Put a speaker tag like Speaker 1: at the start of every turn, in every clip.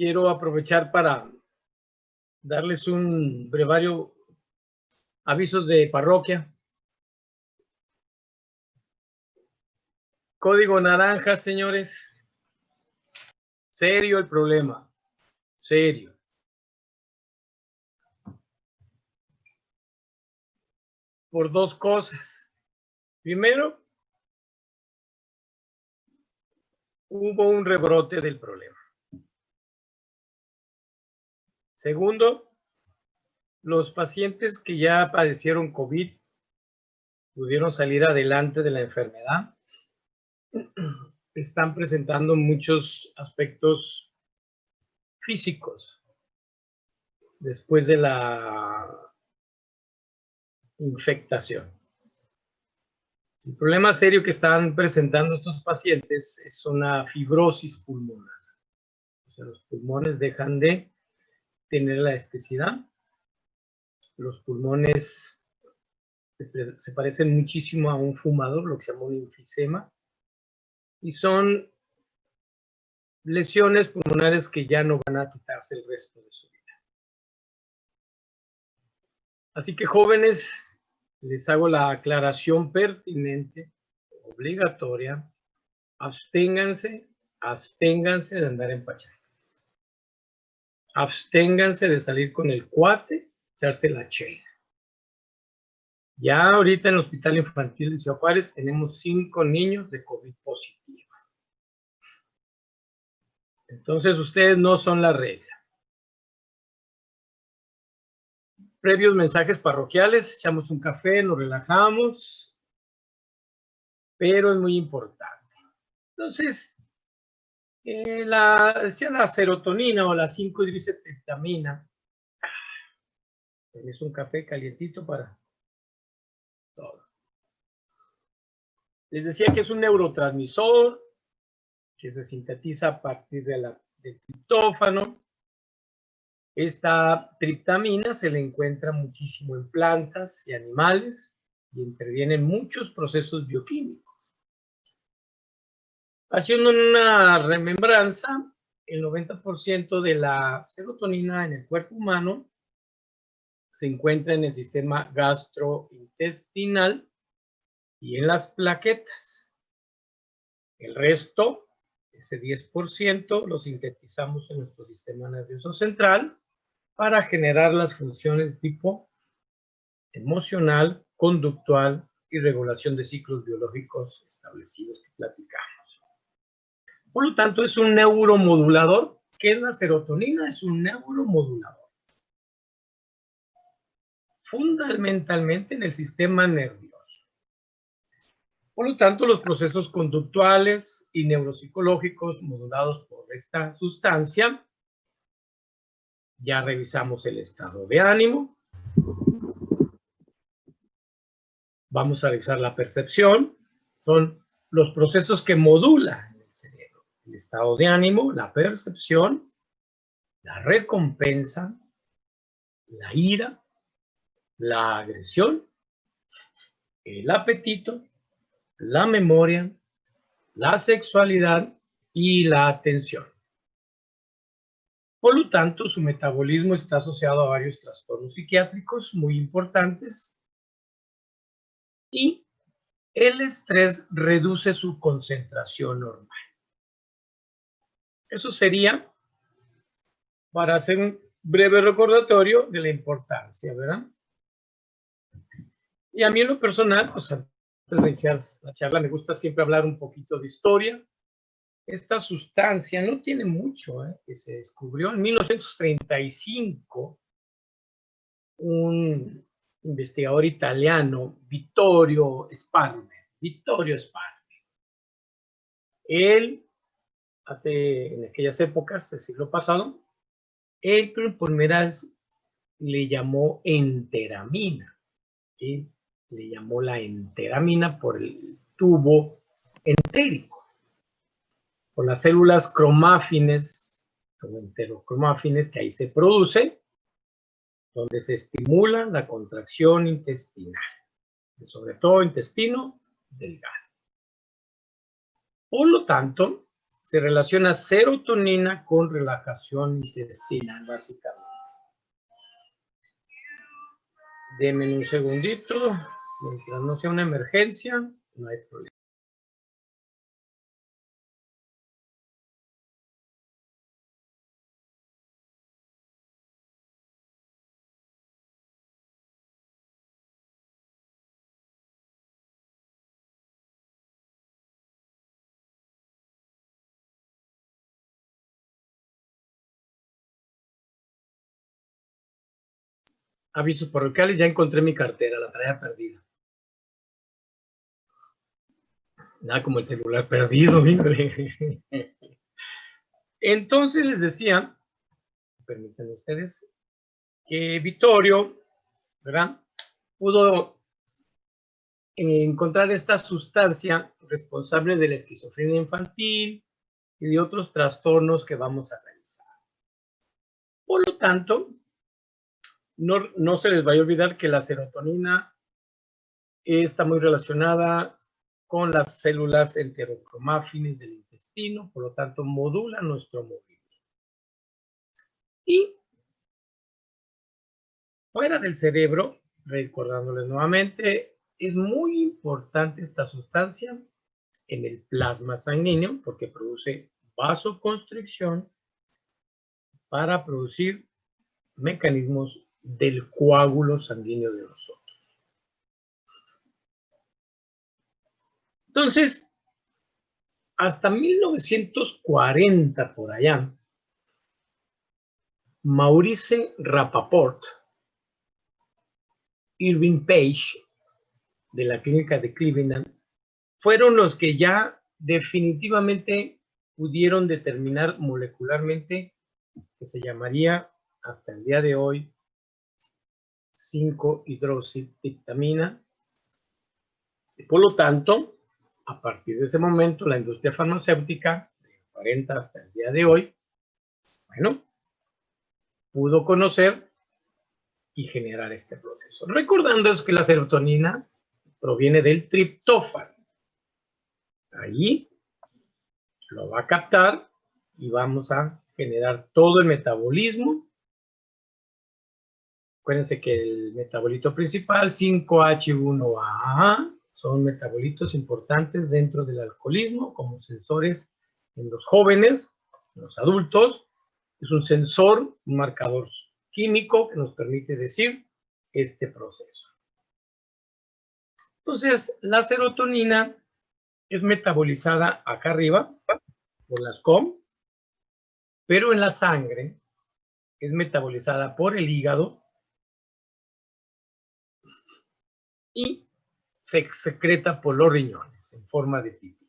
Speaker 1: quiero aprovechar para darles un brevario, avisos de parroquia. Código naranja, señores. Serio el problema. Serio. Por dos cosas. Primero, hubo un rebrote del problema. Segundo, los pacientes que ya padecieron COVID pudieron salir adelante de la enfermedad. Están presentando muchos aspectos físicos después de la infectación. El problema serio que están presentando estos pacientes es una fibrosis pulmonar. O sea, los pulmones dejan de tener elasticidad. Los pulmones se parecen muchísimo a un fumador, lo que se llama un enfisema. Y son lesiones pulmonares que ya no van a quitarse el resto de su vida. Así que, jóvenes, les hago la aclaración pertinente, obligatoria: absténganse de andar en pachangas. Absténganse de salir con el cuate, echarse la chela. Ya ahorita en el Hospital Infantil de Ciudad Juárez tenemos 5 niños de COVID positiva. Entonces, ustedes no son la regla. Previos mensajes parroquiales, echamos un café, nos relajamos, pero es muy importante. Entonces, decía la serotonina o la 5-hidroxitriptamina. Es un café calientito para todo. Les decía que es un neurotransmisor que se sintetiza a partir del triptófano. Esta triptamina se le encuentra muchísimo en plantas y animales y interviene en muchos procesos bioquímicos. Haciendo una remembranza, el 90% de la serotonina en el cuerpo humano se encuentra en el sistema gastrointestinal y en las plaquetas. El resto, ese 10%, lo sintetizamos en nuestro sistema nervioso central para generar las funciones tipo emocional, conductual y regulación de ciclos biológicos establecidos que platicamos. Por lo tanto, es un neuromodulador. ¿Qué es la serotonina? Es un neuromodulador. Fundamentalmente en el sistema nervioso. Por lo tanto, los procesos conductuales y neuropsicológicos modulados por esta sustancia, ya revisamos el estado de ánimo. Vamos a revisar la percepción. Son los procesos que modulan el cerebro: el estado de ánimo, la percepción, la recompensa, la ira, la agresión, el apetito, la memoria, la sexualidad y la atención. Por lo tanto, su metabolismo está asociado a varios trastornos psiquiátricos muy importantes y el estrés reduce su concentración normal. Eso sería para hacer un breve recordatorio de la importancia, ¿verdad? Y a mí en lo personal, pues antes de iniciar la charla, me gusta siempre hablar un poquito de historia. Esta sustancia no tiene mucho, que se descubrió en 1935, un investigador italiano, Vittorio Sparme. Él, en aquellas épocas del siglo pasado, él por primera vez le llamó enteramina. ¿Sí? Le llamó la enteramina por el tubo entérico, por las células cromáfines o enterocromáfines que ahí se produce, donde se estimula la contracción intestinal, sobre todo intestino delgado. Por lo tanto, se relaciona serotonina con relajación intestinal, básicamente. Denme un segundito, mientras no sea una emergencia, no hay problema. Avisos parroquiales, ya encontré mi cartera, la traía perdida. Nada como el celular perdido, híjole. Entonces les decía, permítanme ustedes, que Vittorio, ¿verdad?, pudo encontrar esta sustancia responsable de la esquizofrenia infantil y de otros trastornos que vamos a realizar. Por lo tanto, no se les vaya a olvidar que la serotonina está muy relacionada con las células enterocromáfines del intestino, por lo tanto modula nuestro movimiento. Y fuera del cerebro, recordándoles nuevamente, es muy importante esta sustancia en el plasma sanguíneo porque produce vasoconstricción para producir mecanismos del coágulo sanguíneo de nosotros. Entonces, hasta 1940 por allá, Maurice Rapaport, Irving Page, de la clínica de Cleveland, fueron los que ya definitivamente pudieron determinar molecularmente que se llamaría hasta el día de hoy 5-hidroxidiptamina. Por lo tanto, a partir de ese momento, la industria farmacéutica, de 40 hasta el día de hoy, bueno, pudo conocer y generar este proceso. Recordándoles que la serotonina proviene del triptófano. Ahí lo va a captar y vamos a generar todo el metabolismo. Acuérdense que el metabolito principal, 5H1A, son metabolitos importantes dentro del alcoholismo como sensores en los jóvenes, en los adultos. Es un sensor, un marcador químico que nos permite decir este proceso. Entonces, la serotonina es metabolizada acá arriba por las COM, pero en la sangre es metabolizada por el hígado y se secreta por los riñones en forma de pipí.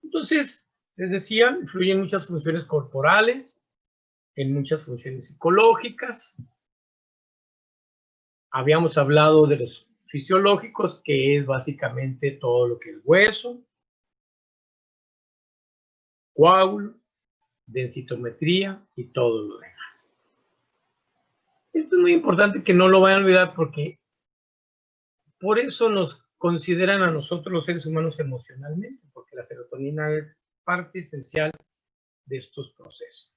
Speaker 1: Entonces, les decía, influye en muchas funciones corporales, en muchas funciones psicológicas. Habíamos hablado de los fisiológicos, que es básicamente todo lo que es hueso, coágulo, densitometría y todo lo demás. Esto es muy importante que no lo vayan a olvidar porque por eso nos consideran a nosotros los seres humanos emocionalmente, porque la serotonina es parte esencial de estos procesos.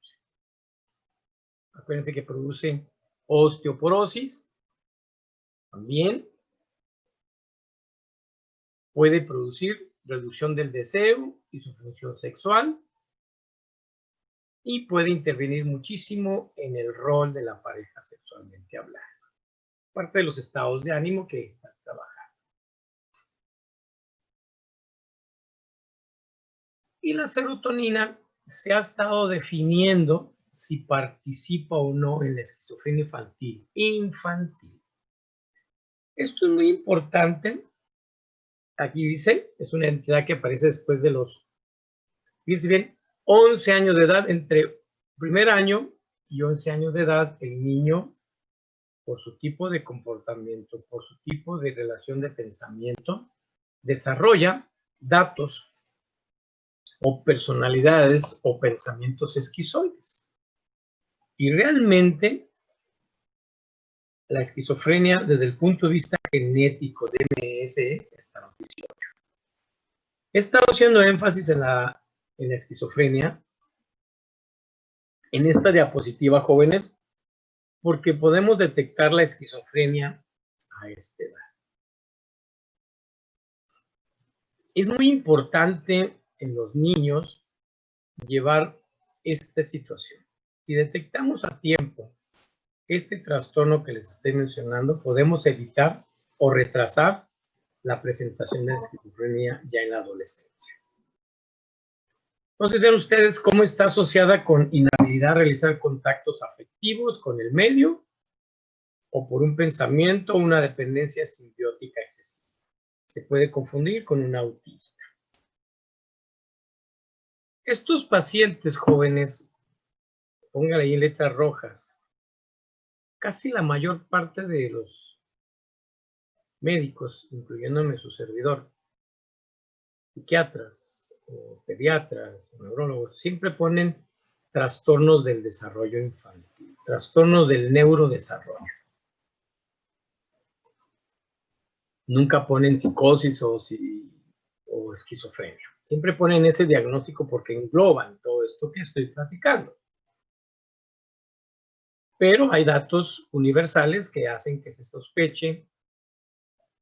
Speaker 1: Acuérdense que produce osteoporosis, también puede producir reducción del deseo y su función sexual, y puede intervenir muchísimo en el rol de la pareja sexualmente hablando. Parte de los estados de ánimo que están trabajando. Y la serotonina se ha estado definiendo si participa o no en la esquizofrenia infantil. Esto es muy importante. Aquí dice, es una entidad que aparece después de los, fíjense bien, 11 años de edad, entre primer año y 11 años de edad, el niño, por su tipo de comportamiento, por su tipo de relación de pensamiento, desarrolla datos o personalidades o pensamientos esquizoides. Y realmente la esquizofrenia desde el punto de vista genético de MS está en los 18. He estado haciendo énfasis en la esquizofrenia, en esta diapositiva, jóvenes, porque podemos detectar la esquizofrenia a esta edad. Es muy importante en los niños llevar esta situación. Si detectamos a tiempo este trastorno que les estoy mencionando, podemos evitar o retrasar la presentación de la esquizofrenia ya en la adolescencia. Consideren ustedes cómo está asociada con inhabilidad a realizar contactos afectivos con el medio o por un pensamiento o una dependencia simbiótica excesiva. Se puede confundir con un autista. Estos pacientes jóvenes, póngale ahí en letras rojas, casi la mayor parte de los médicos, incluyéndome su servidor, psiquiatras, o pediatras, o neurólogos, siempre ponen trastornos del desarrollo infantil, trastornos del neurodesarrollo. Nunca ponen psicosis o esquizofrenia. Siempre ponen ese diagnóstico porque engloban todo esto que estoy platicando. Pero hay datos universales que hacen que se sospeche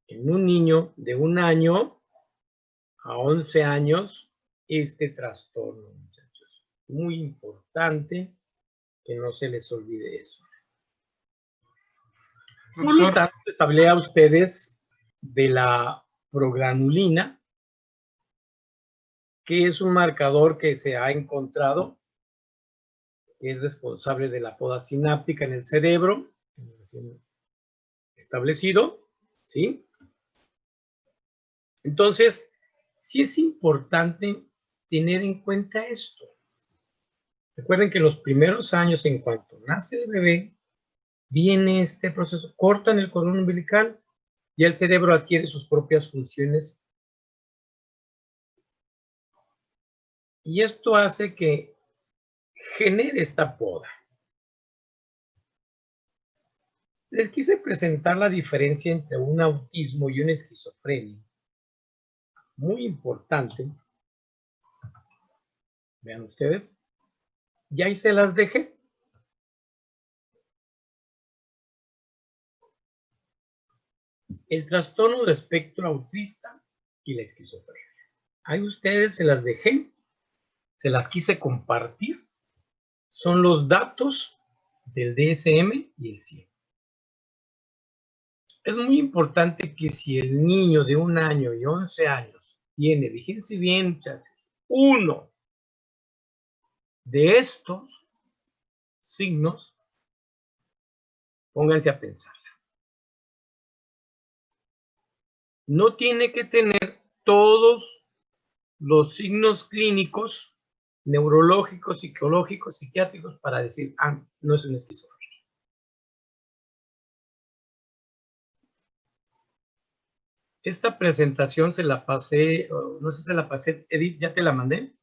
Speaker 1: en un niño de 1 año a 11 años este trastorno, muchachos. Muy importante que no se les olvide eso. Por lo tanto, les hablé a ustedes de la progranulina, que es un marcador que se ha encontrado, que es responsable de la poda sináptica en el cerebro, establecido, ¿sí? Entonces, sí es importante tener en cuenta esto. Recuerden que en los primeros años, en cuanto nace el bebé, viene este proceso, cortan el cordón umbilical y el cerebro adquiere sus propias funciones. Y esto hace que genere esta poda. Les quise presentar la diferencia entre un autismo y una esquizofrenia. Muy importante. Vean ustedes. Y ahí se las dejé. El trastorno de espectro autista y la esquizofrenia. Ahí ustedes se las dejé. Se las quise compartir. Son los datos del DSM y el CIE. Es muy importante que si el niño de 1 año y 11 años tiene, fíjense bien, muchachos, uno de estos signos, pónganse a pensar. No tiene que tener todos los signos clínicos, neurológicos, psicológicos, psiquiátricos para decir, ah, no es un esquizofrénico. Esta presentación se la pasé, no sé si se la pasé, Edith, ¿ya te la mandé?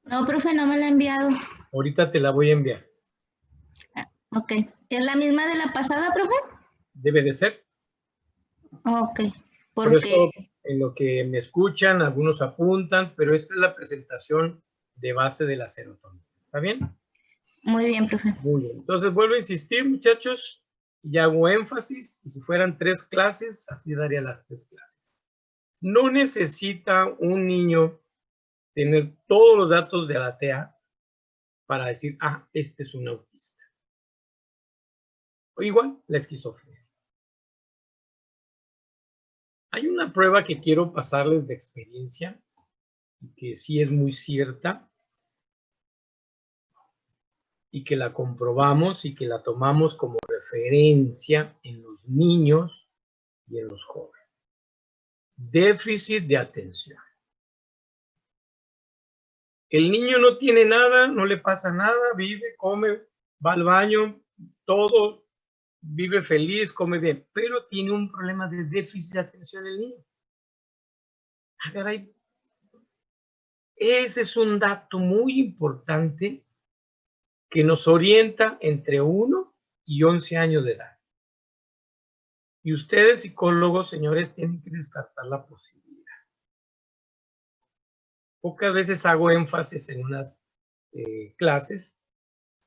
Speaker 2: No, profe, no me la ha enviado.
Speaker 1: Ahorita te la voy a enviar.
Speaker 2: Ok. ¿Es la misma de la pasada, profe?
Speaker 1: Debe de ser.
Speaker 2: Ok.
Speaker 1: Por eso, en lo que me escuchan, algunos apuntan, pero esta es la presentación de base de la serotonina. ¿Está bien?
Speaker 2: Muy bien, profe.
Speaker 1: Muy bien. Entonces, vuelvo a insistir, muchachos, y hago énfasis, y si fueran 3 clases, así daría las 3 clases. No necesita un niño tener todos los datos de la TEA para decir, ah, este es un autista. O igual, la esquizofrenia. Hay una prueba que quiero pasarles de experiencia, que sí es muy cierta, y que la comprobamos y que la tomamos como referencia en los niños y en los jóvenes. Déficit de atención. El niño no tiene nada, no le pasa nada, vive, come, va al baño, todo, vive feliz, come bien, pero tiene un problema de déficit de atención el niño. Ah, caray. Ese es un dato muy importante que nos orienta entre 1 y 11 años de edad. Y ustedes, psicólogos, señores, tienen que descartar la posibilidad. Pocas veces hago énfasis en unas clases,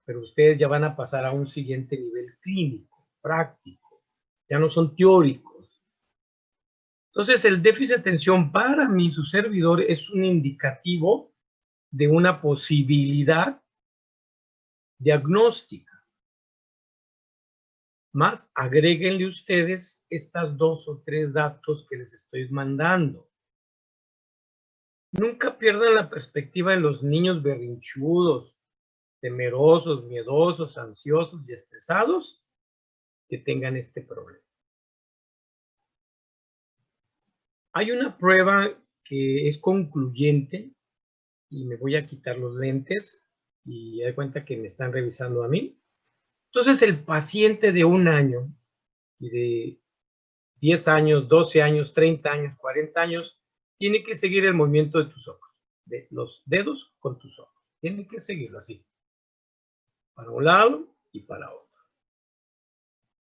Speaker 1: pero ustedes ya van a pasar a un siguiente nivel clínico, práctico. Ya no son teóricos. Entonces, el déficit de atención para mí, su servidor, es un indicativo de una posibilidad diagnóstica. Más, agréguenle ustedes estas 2 o 3 datos que les estoy mandando. Nunca pierdan la perspectiva en los niños berrinchudos, temerosos, miedosos, ansiosos y estresados que tengan este problema. Hay una prueba que es concluyente y me voy a quitar los lentes y doy cuenta que me están revisando a mí. Entonces, el paciente de 1 año y de 10 años, 12 años, 30 años, 40 años, tiene que seguir el movimiento de tus ojos, de los dedos con tus ojos. Tiene que seguirlo así, para un lado y para otro.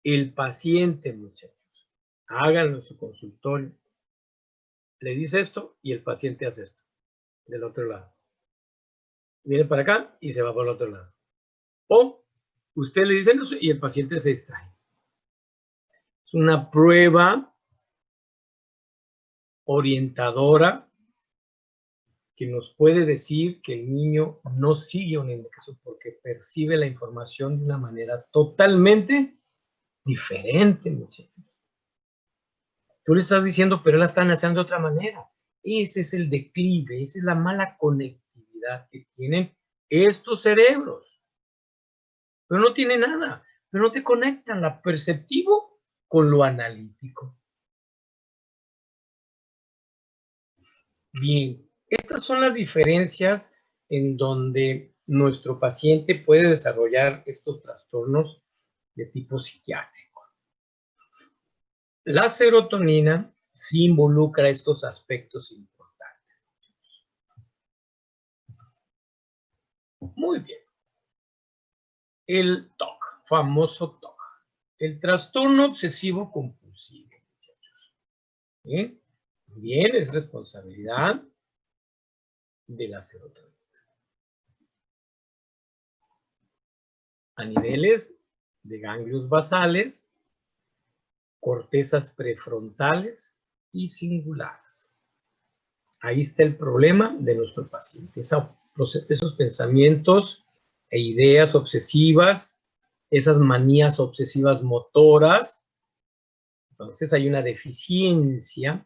Speaker 1: El paciente, muchachos, háganlo en su consultorio. Le dice esto y el paciente hace esto, del otro lado. Viene para acá y se va por el otro lado. O usted le dice eso y el paciente se distrae. Es una prueba orientadora que nos puede decir que el niño no sigue una indicación porque percibe la información de una manera totalmente diferente, muchachos. Tú le estás diciendo, pero la están haciendo de otra manera. Ese es el declive, esa es la mala conectividad que tienen estos cerebros. Pero no tiene nada, pero no te conectan lo perceptivo con lo analítico. Bien, estas son las diferencias en donde nuestro paciente puede desarrollar estos trastornos de tipo psiquiátrico. La serotonina sí involucra estos aspectos importantes. Muy bien. El TOC, famoso TOC, el trastorno obsesivo compulsivo, muchachos. ¿Sí? Bien, es responsabilidad de la serotonina. A niveles de ganglios basales, cortezas prefrontales y cingulares. Ahí está el problema de nuestro paciente. Esos pensamientos e ideas obsesivas, esas manías obsesivas motoras. Entonces hay una deficiencia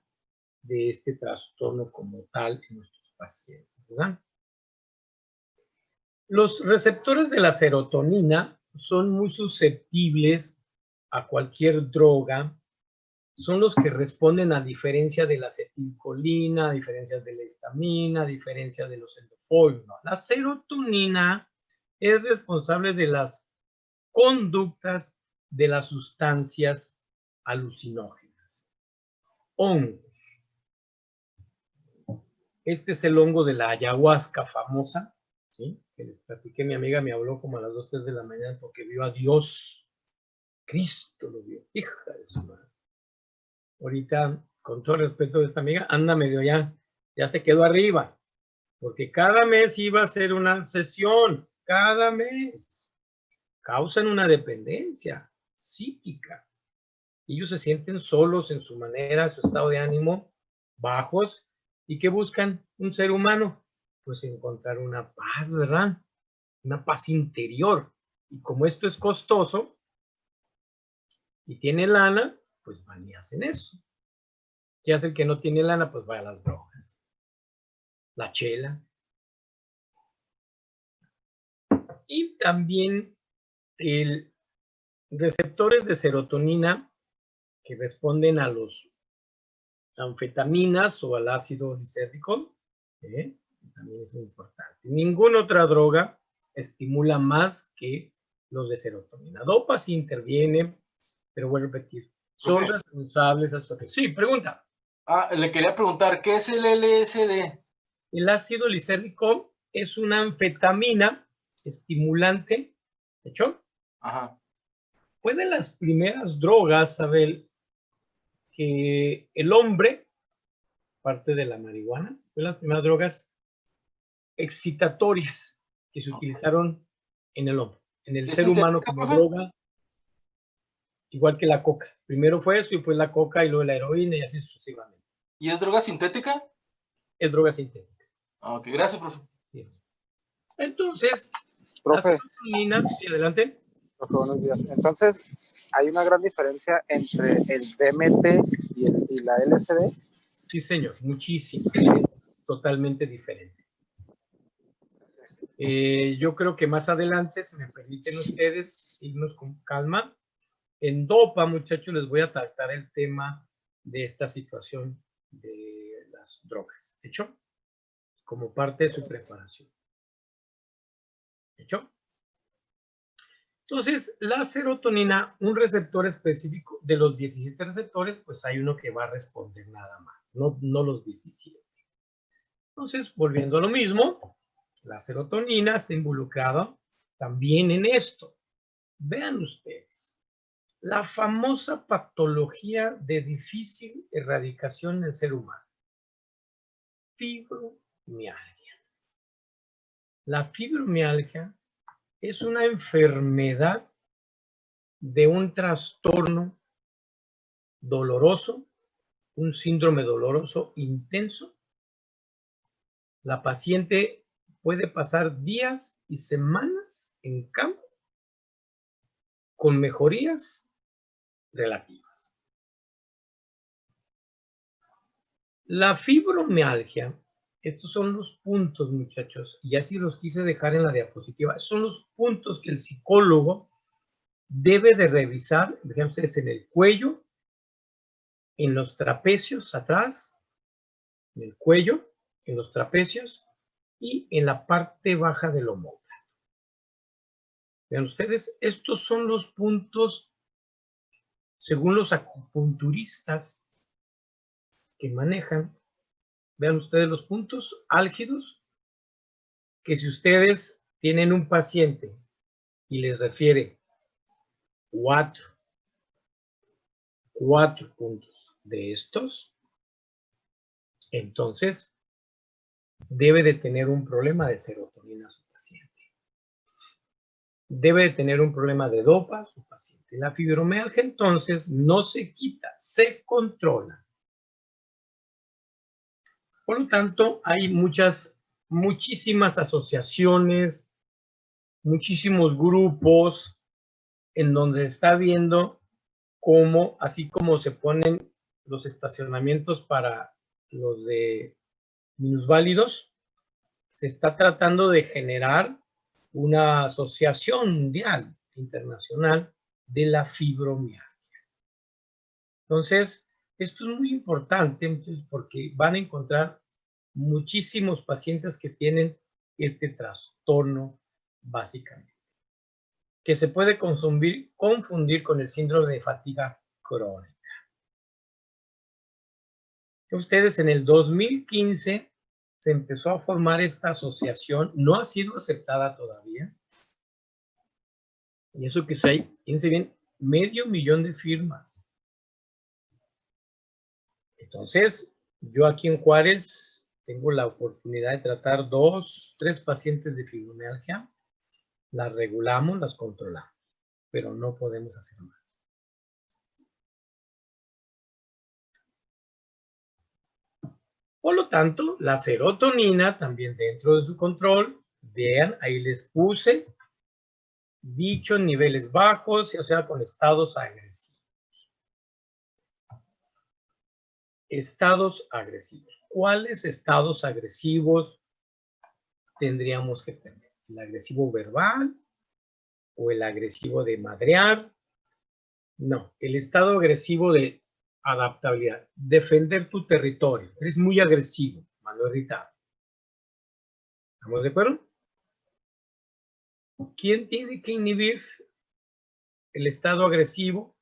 Speaker 1: de este trastorno como tal en nuestros pacientes, ¿verdad? Los receptores de la serotonina son muy susceptibles a cualquier droga, son los que responden a diferencia de la acetilcolina, a diferencia de la histamina, a diferencia de los endorfinas. La serotonina es responsable de las conductas de las sustancias alucinógenas. Hongos. Este es el hongo de la ayahuasca famosa, ¿sí? Que les platiqué, mi amiga me habló como a las 2, 3 de la mañana porque vio a Dios. Cristo lo vio, hija de su madre. Ahorita, con todo respeto de esta amiga, anda medio ya se quedó arriba, porque cada mes iba a ser una sesión, cada mes. Causan una dependencia psíquica. Ellos se sienten solos en su manera, su estado de ánimo, bajos, y ¿qué buscan un ser humano? Pues encontrar una paz, ¿verdad? Una paz interior. Y como esto es costoso y tiene lana, pues van y hacen eso. ¿Qué hace el que no tiene lana? Pues va a las drogas. La chela. Y también el receptores de serotonina que responden a los anfetaminas o al ácido lisérgico, también es muy importante. Ninguna otra droga estimula más que los de serotonina. Dopa sí interviene, pero voy a repetir, son responsables hasta que... Sí, pregunta.
Speaker 3: Le quería preguntar, ¿qué es el LSD?
Speaker 1: El ácido lisérgico es una anfetamina estimulante, ¿de hecho?
Speaker 3: Ajá.
Speaker 1: Fue de las primeras drogas, Abel, que el hombre, parte de la marihuana, fue las primeras drogas excitatorias que se utilizaron en el hombre, en el ser humano como droga, igual que la coca. Primero fue eso y después la coca y luego la heroína y así sucesivamente.
Speaker 3: ¿Y es droga sintética?
Speaker 1: Es droga sintética.
Speaker 3: Ok, gracias, profe.
Speaker 1: Bien. Entonces,
Speaker 4: Profe,
Speaker 1: la serotonina, sí, adelante.
Speaker 4: profe, buenos días. Entonces, ¿hay una gran diferencia entre el DMT y la LSD?
Speaker 1: Sí, señor, muchísimo. Es totalmente diferente. Yo creo que más adelante, si me permiten ustedes irnos con calma, en DOPA, muchachos, les voy a tratar el tema de esta situación de las drogas. ¿Hecho? Como parte de su preparación. ¿Hecho? Entonces, la serotonina, un receptor específico, de los 17 receptores, pues hay uno que va a responder nada más, no los 17. Entonces, volviendo a lo mismo, la serotonina está involucrada también en esto. Vean ustedes, la famosa patología de difícil erradicación en el ser humano. Fibromialgia. La fibromialgia es una enfermedad de un trastorno doloroso, un síndrome doloroso intenso. La paciente puede pasar días y semanas en cama con mejorías relativas. La fibromialgia, estos son los puntos, muchachos, y así los quise dejar en la diapositiva, son los puntos que el psicólogo debe de revisar, vean ustedes, en el cuello, en los trapecios atrás, en el cuello, en los trapecios y en la parte baja del omóplato. Vean ustedes, estos son los puntos, según los acupunturistas que manejan, vean ustedes los puntos álgidos, que si ustedes tienen un paciente y les refiere cuatro puntos de estos, entonces debe de tener un problema de serotonina su paciente. Debe de tener un problema de dopa su paciente. La fibromialgia entonces no se quita, se controla. Por lo tanto, hay muchísimas asociaciones, muchísimos grupos en donde está viendo cómo, así como se ponen los estacionamientos para los de minusválidos, se está tratando de generar una asociación mundial, internacional, de la fibromialgia. Entonces, esto es muy importante porque van a encontrar muchísimos pacientes que tienen este trastorno básicamente, que se puede confundir con el síndrome de fatiga crónica. Ustedes en el 2015 se empezó a formar esta asociación, no ha sido aceptada todavía, y eso que hay, fíjense bien, 500,000 de firmas. Entonces, yo aquí en Juárez tengo la oportunidad de tratar 2, 3 pacientes de fibromialgia, las regulamos, las controlamos, pero no podemos hacer más. Por lo tanto, la serotonina también dentro de su control, vean, ahí les puse dicho en niveles bajos, o sea, con estados agresivos. Estados agresivos. ¿Cuáles estados agresivos tendríamos que tener? ¿El agresivo verbal o el agresivo de madrear? No, el estado agresivo de adaptabilidad. Defender tu territorio. Eres muy agresivo, mando irritado. ¿Estamos de acuerdo? ¿Quién tiene que inhibir el estado agresivo?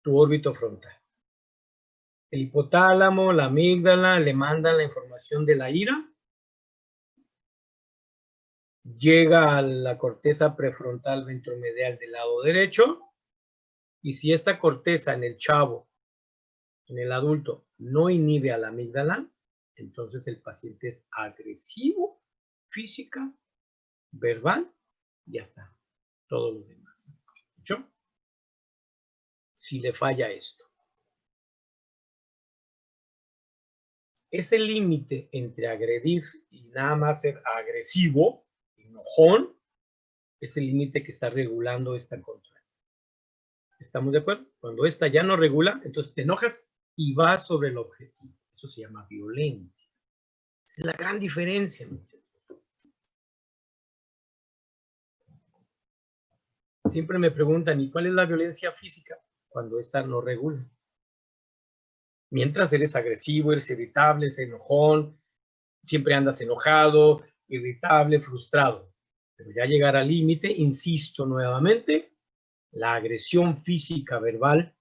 Speaker 1: Tu órbito frontal. El hipotálamo, la amígdala, le mandan la información de la ira. llega a la corteza prefrontal ventromedial del lado derecho, y si esta corteza en el chavo, en el adulto, no inhibe a la amígdala, entonces el paciente es agresivo, física, verbal, y ya está. Todo lo demás. ¿Escuchó? Si le falla esto. Ese límite entre agredir y nada más ser agresivo, enojón, es el límite que está regulando esta contra. ¿Estamos de acuerdo? Cuando esta ya no regula, entonces te enojas y vas sobre el objetivo. Eso se llama violencia. Esa es la gran diferencia, muchachos. Siempre me preguntan, ¿y cuál es la violencia física? Cuando esta no regula. Mientras eres agresivo, eres irritable, eres enojón, siempre andas enojado, irritable, frustrado. Pero ya llegar al límite, insisto nuevamente, la agresión física verbal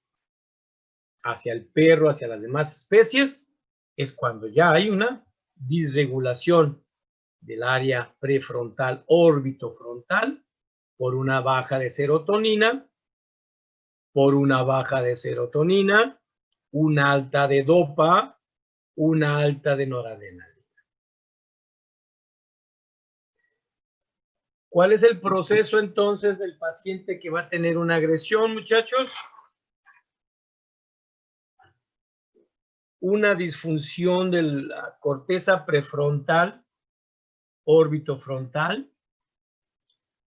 Speaker 1: hacia el perro, hacia las demás especies, es cuando ya hay una disregulación del área prefrontal, órbito-frontal, por una baja de serotonina, una alta de dopa, una alta de noradrenalina. ¿Cuál es el proceso entonces del paciente que va a tener una agresión, muchachos? Una disfunción de la corteza prefrontal, órbito frontal,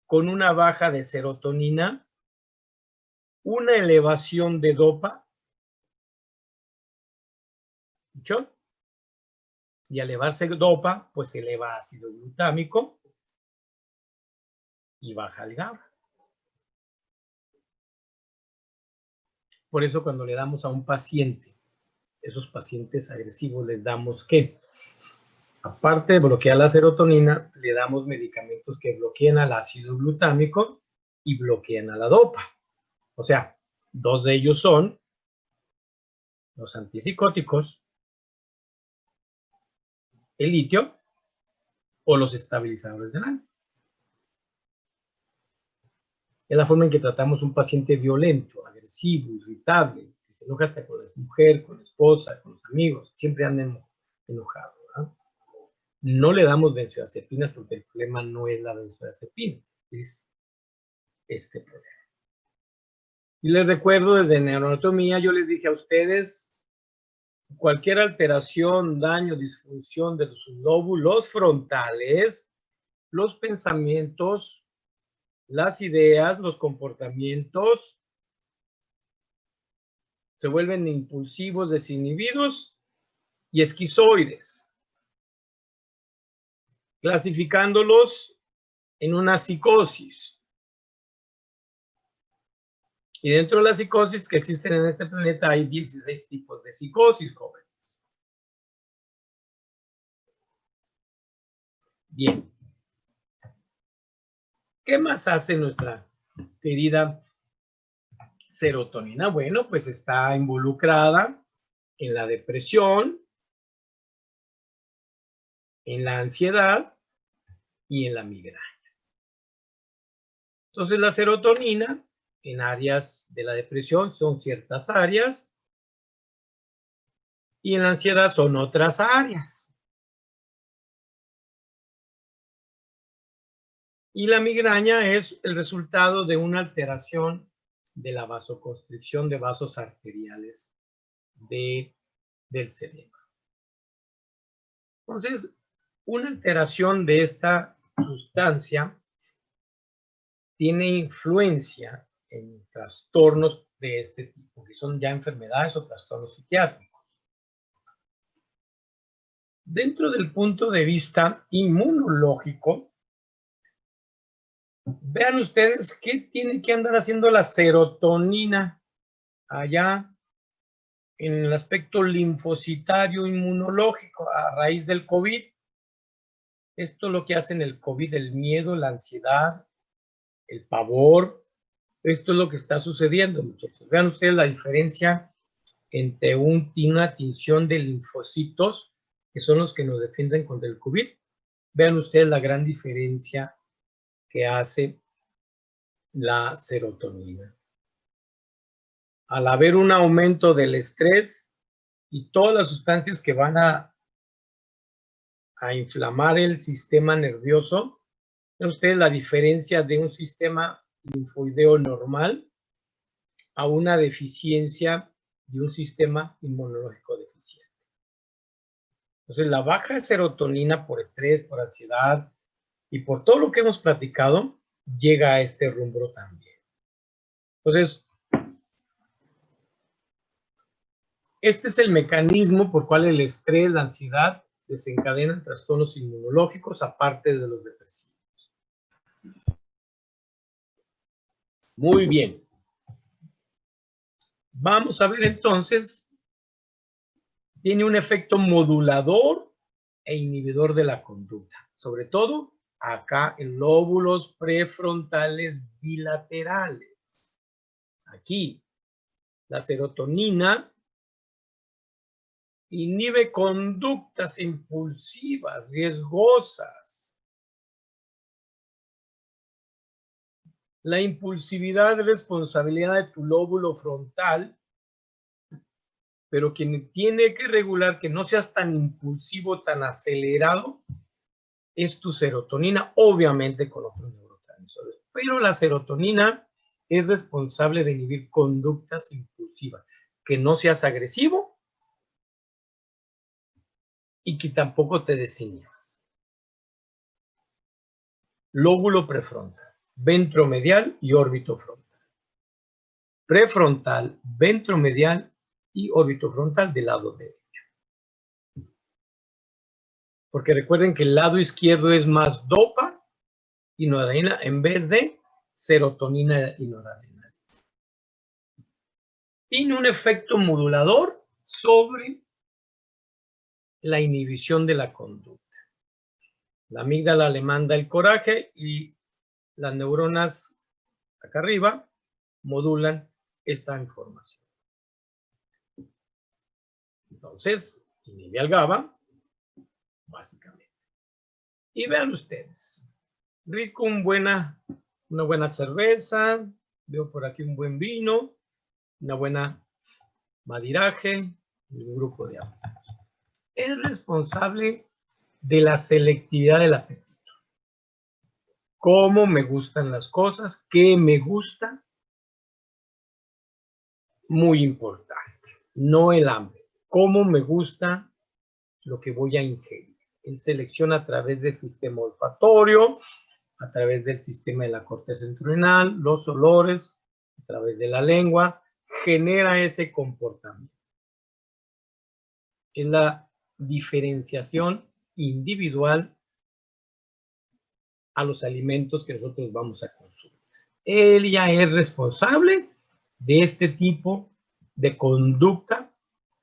Speaker 1: con una baja de serotonina, una elevación de dopa, ¿escuchó? Y al elevarse dopa, pues se eleva ácido glutámico y baja el GABA. Por eso cuando le damos a un paciente, esos pacientes agresivos, les damos ¿qué? Aparte de bloquear la serotonina, le damos medicamentos que bloqueen al ácido glutámico y bloquean a la dopa. O sea, dos de ellos son los antipsicóticos, el litio o los estabilizadores del ánimo. Es la forma en que tratamos un paciente violento, agresivo, irritable, que se enoja hasta con la mujer, con la esposa, con los amigos, siempre anda enojado, ¿verdad? No le damos benzodiazepinas porque el problema no es la benzodiazepina, es este problema. Y les recuerdo, desde neuroanatomía, yo les dije a ustedes, cualquier alteración, daño, disfunción de los lóbulos frontales, los pensamientos, las ideas, los comportamientos, se vuelven impulsivos, desinhibidos y esquizoides, clasificándolos en una psicosis. Y dentro de la psicosis que existen en este planeta hay 16 tipos de psicosis, jóvenes. Bien. ¿Qué más hace nuestra querida serotonina? Bueno, pues está involucrada en la depresión, en la ansiedad y en la migraña. Entonces, la serotonina en áreas de la depresión son ciertas áreas y en la ansiedad son otras áreas. Y la migraña es el resultado de una alteración de la vasoconstricción de vasos arteriales del cerebro. Entonces, una alteración de esta sustancia tiene influencia en trastornos de este tipo, que son ya enfermedades o trastornos psiquiátricos. Dentro del punto de vista inmunológico, vean ustedes qué tiene que andar haciendo la serotonina allá en el aspecto linfocitario inmunológico a raíz del COVID. Esto es lo que hace en el COVID, el miedo, la ansiedad, el pavor. Esto es lo que está sucediendo, muchachos. Vean ustedes la diferencia entre una tinción de linfocitos, que son los que nos defienden contra el COVID. Vean ustedes la gran diferencia que hace la serotonina. Al haber un aumento del estrés y todas las sustancias que van a inflamar el sistema nervioso, ¿ven ustedes la diferencia de un sistema linfoideo normal a una deficiencia de un sistema inmunológico deficiente? Entonces, la baja de serotonina por estrés, por ansiedad y por todo lo que hemos platicado, llega a este rumbo también. Entonces, este es el mecanismo por cual el estrés, la ansiedad, desencadenan trastornos inmunológicos aparte de los depresivos. Muy bien. Vamos a ver entonces, tiene un efecto modulador e inhibidor de la conducta, sobre todo acá en lóbulos prefrontales bilaterales. Aquí, la serotonina inhibe conductas impulsivas, riesgosas. La impulsividad es responsabilidad de tu lóbulo frontal, pero quien tiene que regular que no seas tan impulsivo, tan acelerado, es tu serotonina, obviamente con otros neurotransmisores. Pero la serotonina es responsable de inhibir conductas impulsivas, que no seas agresivo y que tampoco te desinhibas. Lóbulo prefrontal, ventromedial y orbitofrontal. Prefrontal, ventromedial y orbitofrontal del lado derecho. Porque recuerden que el lado izquierdo es más dopa y noradrenalina en vez de serotonina y noradrenalina. Tiene un efecto modulador sobre la inhibición de la conducta. La amígdala le manda el coraje y las neuronas acá arriba modulan esta información. Entonces, inhibe al GABA, básicamente. Y vean ustedes, rico, una buena cerveza, veo por aquí un buen vino, una buena madiraje y un grupo de amigos. Es responsable de la selectividad del apetito. Cómo me gustan las cosas, qué me gusta, muy importante. No el hambre, cómo me gusta lo que voy a ingerir. Él selecciona a través del sistema olfatorio, a través del sistema de la corteza entorrinal, los olores, a través de la lengua, genera ese comportamiento. Es la diferenciación individual a los alimentos que nosotros vamos a consumir. Él ya es responsable de este tipo de conducta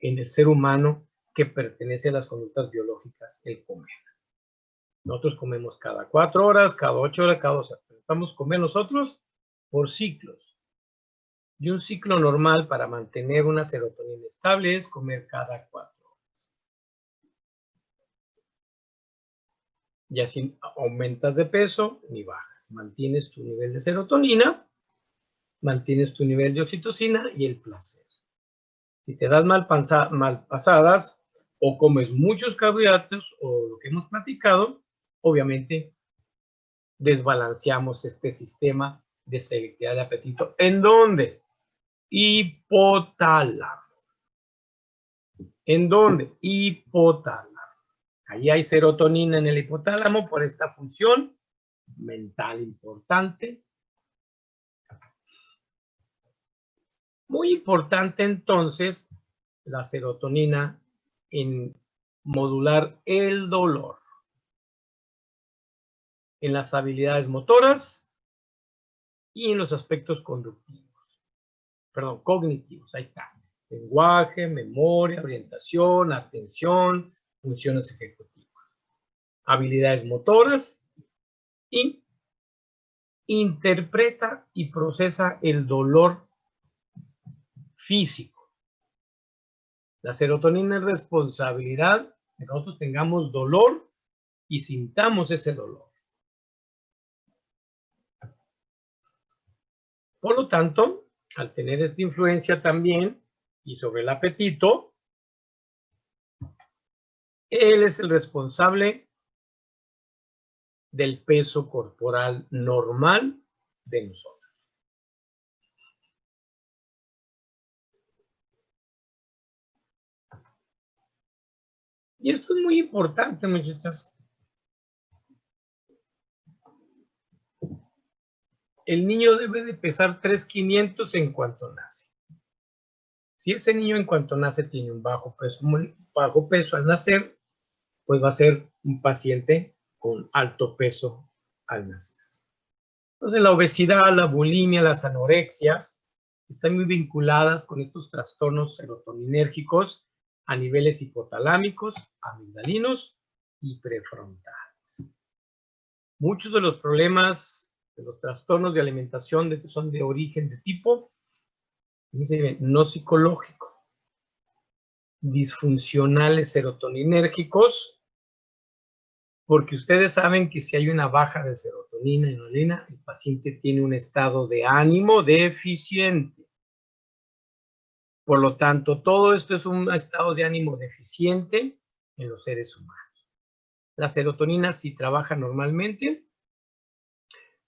Speaker 1: en el ser humano que pertenece a las conductas biológicas, el comer. Nosotros comemos cada 4 horas, cada 8 horas, cada 2 horas. Vamos a comer nosotros por ciclos. Y un ciclo normal para mantener una serotonina estable es comer cada 4 horas. Y así aumentas de peso ni bajas. Mantienes tu nivel de serotonina, mantienes tu nivel de oxitocina y el placer. Si te das mal pasadas o comes muchos carbohidratos o lo que hemos platicado, obviamente desbalanceamos este sistema de selectividad de apetito. ¿En dónde? Hipotálamo. ¿En dónde? Hipotálamo. Ahí hay serotonina en el hipotálamo por esta función mental importante. Muy importante entonces la serotonina en modular el dolor, en las habilidades motoras y en los aspectos cognitivos, ahí está. Lenguaje, memoria, orientación, atención, funciones ejecutivas. Habilidades motoras y interpreta y procesa el dolor físico. La serotonina es responsabilidad de que nosotros tengamos dolor y sintamos ese dolor. Por lo tanto, al tener esta influencia también y sobre el apetito, él es el responsable del peso corporal normal de nosotros. Y esto es muy importante, muchachas. El niño debe de pesar 3,500 en cuanto nace. Si ese niño en cuanto nace tiene un bajo peso al nacer, pues va a ser un paciente con alto peso al nacer. Entonces la obesidad, la bulimia, las anorexias están muy vinculadas con estos trastornos serotoninérgicos a niveles hipotalámicos, amigdalinos y prefrontales. Muchos de los problemas de los trastornos de alimentación son de origen de tipo no psicológico, disfuncionales serotoninérgicos, porque ustedes saben que si hay una baja de serotonina y adrenalina, el paciente tiene un estado de ánimo deficiente. Por lo tanto, todo esto es un estado de ánimo deficiente en los seres humanos. La serotonina, si trabaja normalmente,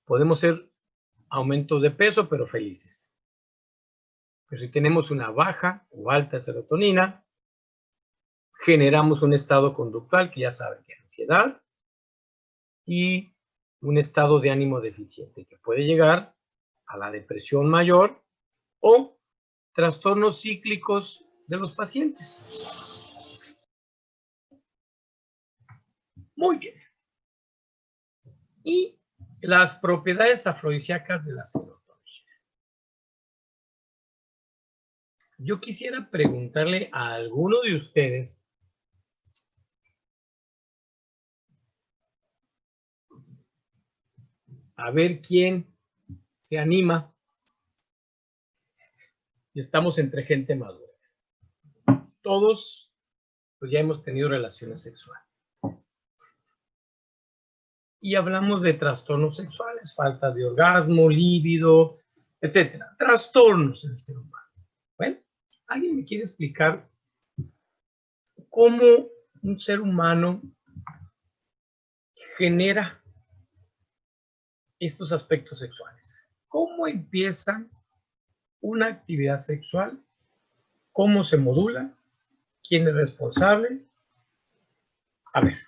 Speaker 1: podemos ser aumento de peso, pero felices. Pero si tenemos una baja o alta serotonina, generamos un estado conductual que ya saben que es ansiedad y un estado de ánimo deficiente que puede llegar a la depresión mayor o trastornos cíclicos de los pacientes. Muy bien. Y las propiedades afrodisíacas de la serotonina. Yo quisiera preguntarle a alguno de ustedes a ver quién se anima. Y estamos entre gente madura. Todos pues, ya hemos tenido relaciones sexuales. Y hablamos de trastornos sexuales, falta de orgasmo, líbido, etcétera. Trastornos en el ser humano. Bueno, ¿alguien me quiere explicar cómo un ser humano genera estos aspectos sexuales? ¿Cómo empieza una actividad sexual? ¿Cómo se modula? ¿Quién es responsable? A ver,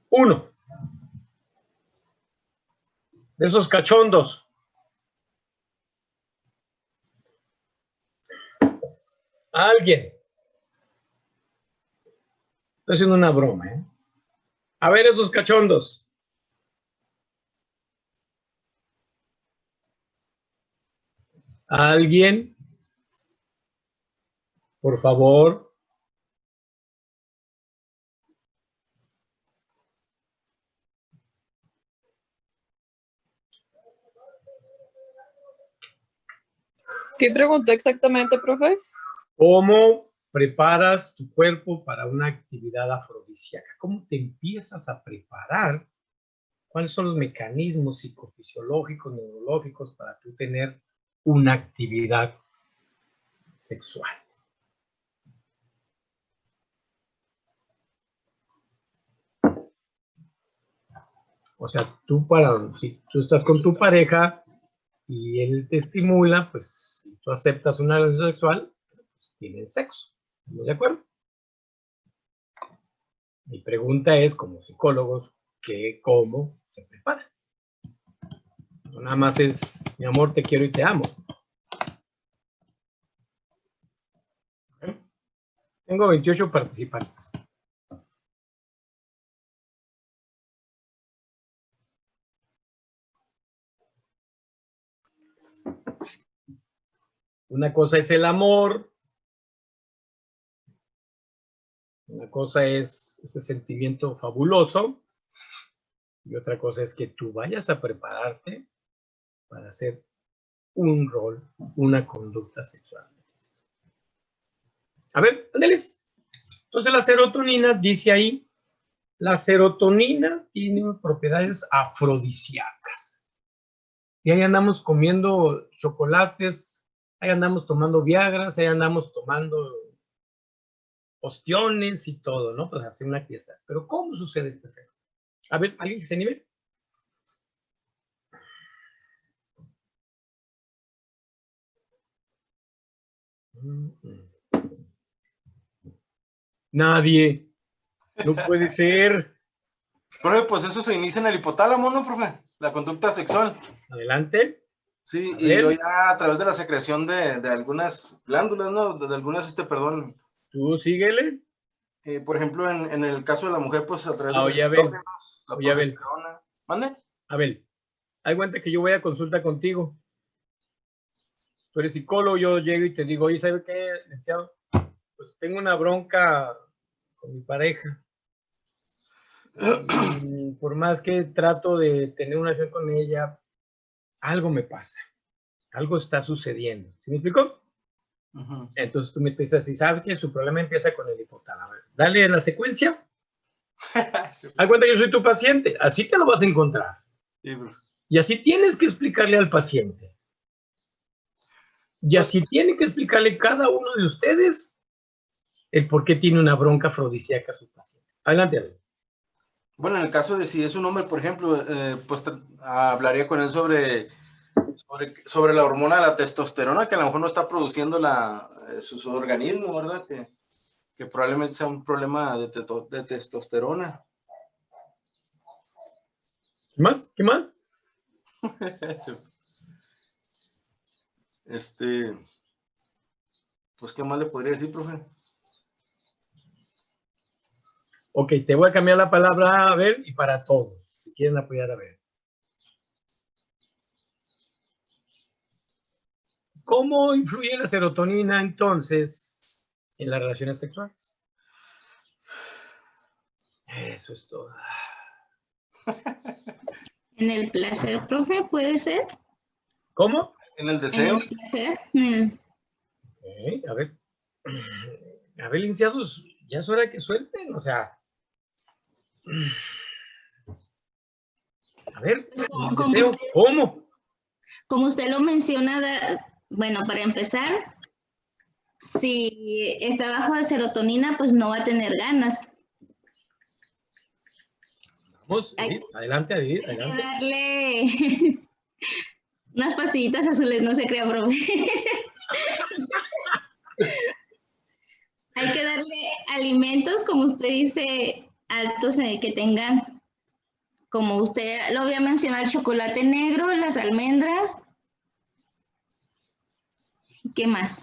Speaker 1: uno de esos cachondos. Alguien. Estoy haciendo una broma, ¿eh? A ver esos cachondos. ¿Alguien? Por favor.
Speaker 5: ¿Qué preguntó exactamente, profe?
Speaker 1: ¿Cómo preparas tu cuerpo para una actividad afrodisíaca? ¿Cómo te empiezas a preparar? ¿Cuáles son los mecanismos psicofisiológicos, neurológicos para tú tener una actividad sexual? O sea, si tú estás con tu pareja y él te estimula, pues si tú aceptas una relación sexual, pues tienen sexo. ¿Estamos de acuerdo? Mi pregunta es, como psicólogos, ¿cómo se prepara? No nada más es, mi amor, te quiero y te amo. Tengo 28 participantes. Una cosa es el amor. Una cosa es ese sentimiento fabuloso. Y otra cosa es que tú vayas a prepararte para hacer un rol, una conducta sexual. A ver, ándeles. Entonces la serotonina, dice ahí, la serotonina tiene propiedades afrodisíacas. Y ahí andamos comiendo chocolates, ahí andamos tomando viagras, ahí andamos tomando ostiones y todo, ¿no? Pues hacer una pieza. Pero ¿cómo sucede este fenómeno? A ver, ¿alguien que se anime? Nadie. No puede ser.
Speaker 3: Profe, pues eso se inicia en el hipotálamo, ¿no, profe? La conducta sexual.
Speaker 1: Adelante.
Speaker 3: Sí,
Speaker 1: A
Speaker 3: y
Speaker 1: ver.
Speaker 3: luego ya a través de la secreción de algunas glándulas, ¿no? De algunas, perdón.
Speaker 1: Tú síguele.
Speaker 3: Por ejemplo, en el caso de la mujer, pues a través de los
Speaker 1: Oye, Abel.
Speaker 3: estrógenos, la
Speaker 1: Oye, Abel.
Speaker 3: progesterona. ¿Mande?
Speaker 1: Abel, hay cuenta que yo voy a consulta contigo. Tú eres psicólogo, yo llego y te digo, oye, ¿sabes qué, licenciado? Pues tengo una bronca con mi pareja. Y por más que trato de tener una acción con ella, algo me pasa. Algo está sucediendo. ¿Sí me explicó?
Speaker 3: Ujú.
Speaker 1: Entonces tú me dices así, ¿sabes que su problema empieza con el hipotálamo? A ver, dale la secuencia.
Speaker 3: Sí,
Speaker 1: Haz cuenta que yo soy tu paciente. Así te lo vas a encontrar.
Speaker 3: sí, profe.
Speaker 1: Y así tienes que explicarle al paciente. Y
Speaker 3: Pues,
Speaker 1: así tiene que explicarle cada uno de ustedes el por qué tiene una bronca afrodisíaca su paciente. Adelante, Abel.
Speaker 3: bueno, en el caso de si es un hombre, por ejemplo, pues hablaría con él sobre la hormona de la testosterona, que a lo mejor no está produciendo su organismo, ¿verdad? Que probablemente sea un problema de testosterona.
Speaker 1: ¿Qué más? ¿Qué más?
Speaker 3: Pues, ¿qué más le podría decir, profe?
Speaker 1: Ok, te voy a cambiar la palabra a Abel y para todos, si quieren apoyar a Abel. ¿Cómo influye la serotonina entonces en las relaciones sexuales? Eso es todo.
Speaker 2: En el placer, profe, ¿puede ser?
Speaker 1: ¿Cómo?
Speaker 3: En el
Speaker 2: En
Speaker 3: deseo.
Speaker 2: el placer.
Speaker 1: A ver. A ver, licenciados, ya es hora de que suelten, o sea. A ver,
Speaker 2: Pues
Speaker 1: en el
Speaker 2: como
Speaker 1: deseo,
Speaker 2: usted,
Speaker 1: ¿cómo?
Speaker 2: como usted lo menciona, bueno, para empezar, si está bajo de serotonina, pues no va a tener ganas.
Speaker 1: Vamos,
Speaker 2: Hay
Speaker 1: Edith, adelante, Edith,
Speaker 2: que
Speaker 1: adelante.
Speaker 2: darle unas pastillitas azules, no se crea, profe. Hay que darle alimentos, como usted dice, altos que tengan, como usted lo había mencionado, el chocolate negro, las almendras. ¿Qué más?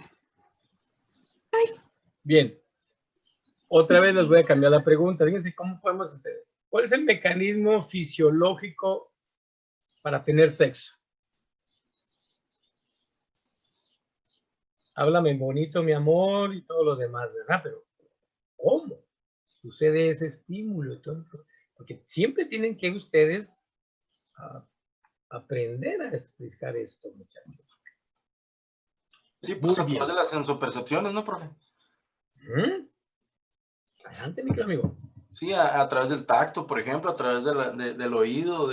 Speaker 1: Bien, otra vez les voy a cambiar la pregunta. Fíjense cómo podemos entender. ¿Cuál es el mecanismo fisiológico para tener sexo? Háblame bonito, mi amor, y todo lo demás, ¿verdad? Pero, ¿cómo sucede ese estímulo? Porque siempre tienen que ustedes aprender a explicar esto, muchachos.
Speaker 3: Sí,
Speaker 1: Muy
Speaker 3: pues a través
Speaker 1: bien.
Speaker 3: de las sensopercepciones, ¿no, profe?
Speaker 1: Adelante, mi amigo.
Speaker 3: Sí, a través del tacto, por ejemplo, a través del oído,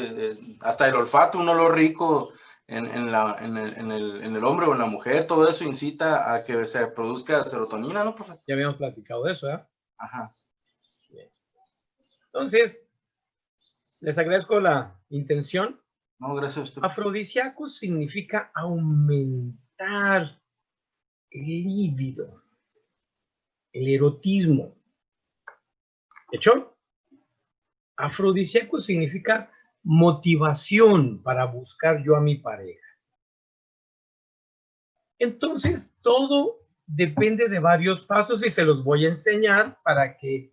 Speaker 3: hasta el olfato, un olor rico en el hombre o en la mujer, todo eso incita a que se produzca serotonina, ¿no, profe?
Speaker 1: Ya habíamos platicado de eso, ¿eh?
Speaker 3: Ajá.
Speaker 1: Bien. Entonces, les agradezco la intención.
Speaker 3: No, gracias a usted.
Speaker 1: Afrodisíaco significa aumentar el líbido, el erotismo. ¿De hecho? Afrodisíaco significa motivación para buscar yo a mi pareja. Entonces, todo depende de varios pasos y se los voy a enseñar para que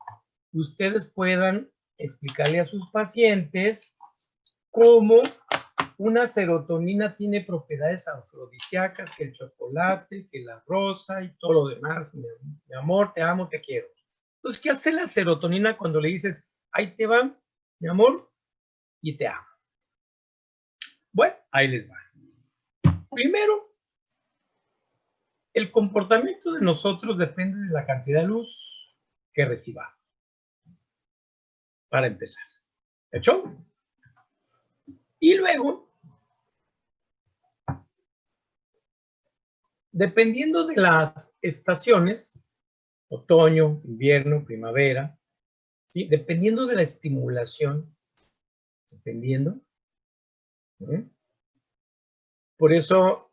Speaker 1: ustedes puedan explicarle a sus pacientes cómo una serotonina tiene propiedades afrodisíacas, que el chocolate, que la rosa y todo lo demás. Mi amor, te amo, te quiero. Entonces, ¿qué hace la serotonina cuando le dices, ahí te va, mi amor, y te amo? Bueno, ahí les va. Primero, el comportamiento de nosotros depende de la cantidad de luz que recibamos. Para empezar. ¿De hecho? Y luego, dependiendo de las estaciones, otoño, invierno, primavera, ¿sí? Dependiendo de la estimulación, dependiendo. ¿Sí? Por eso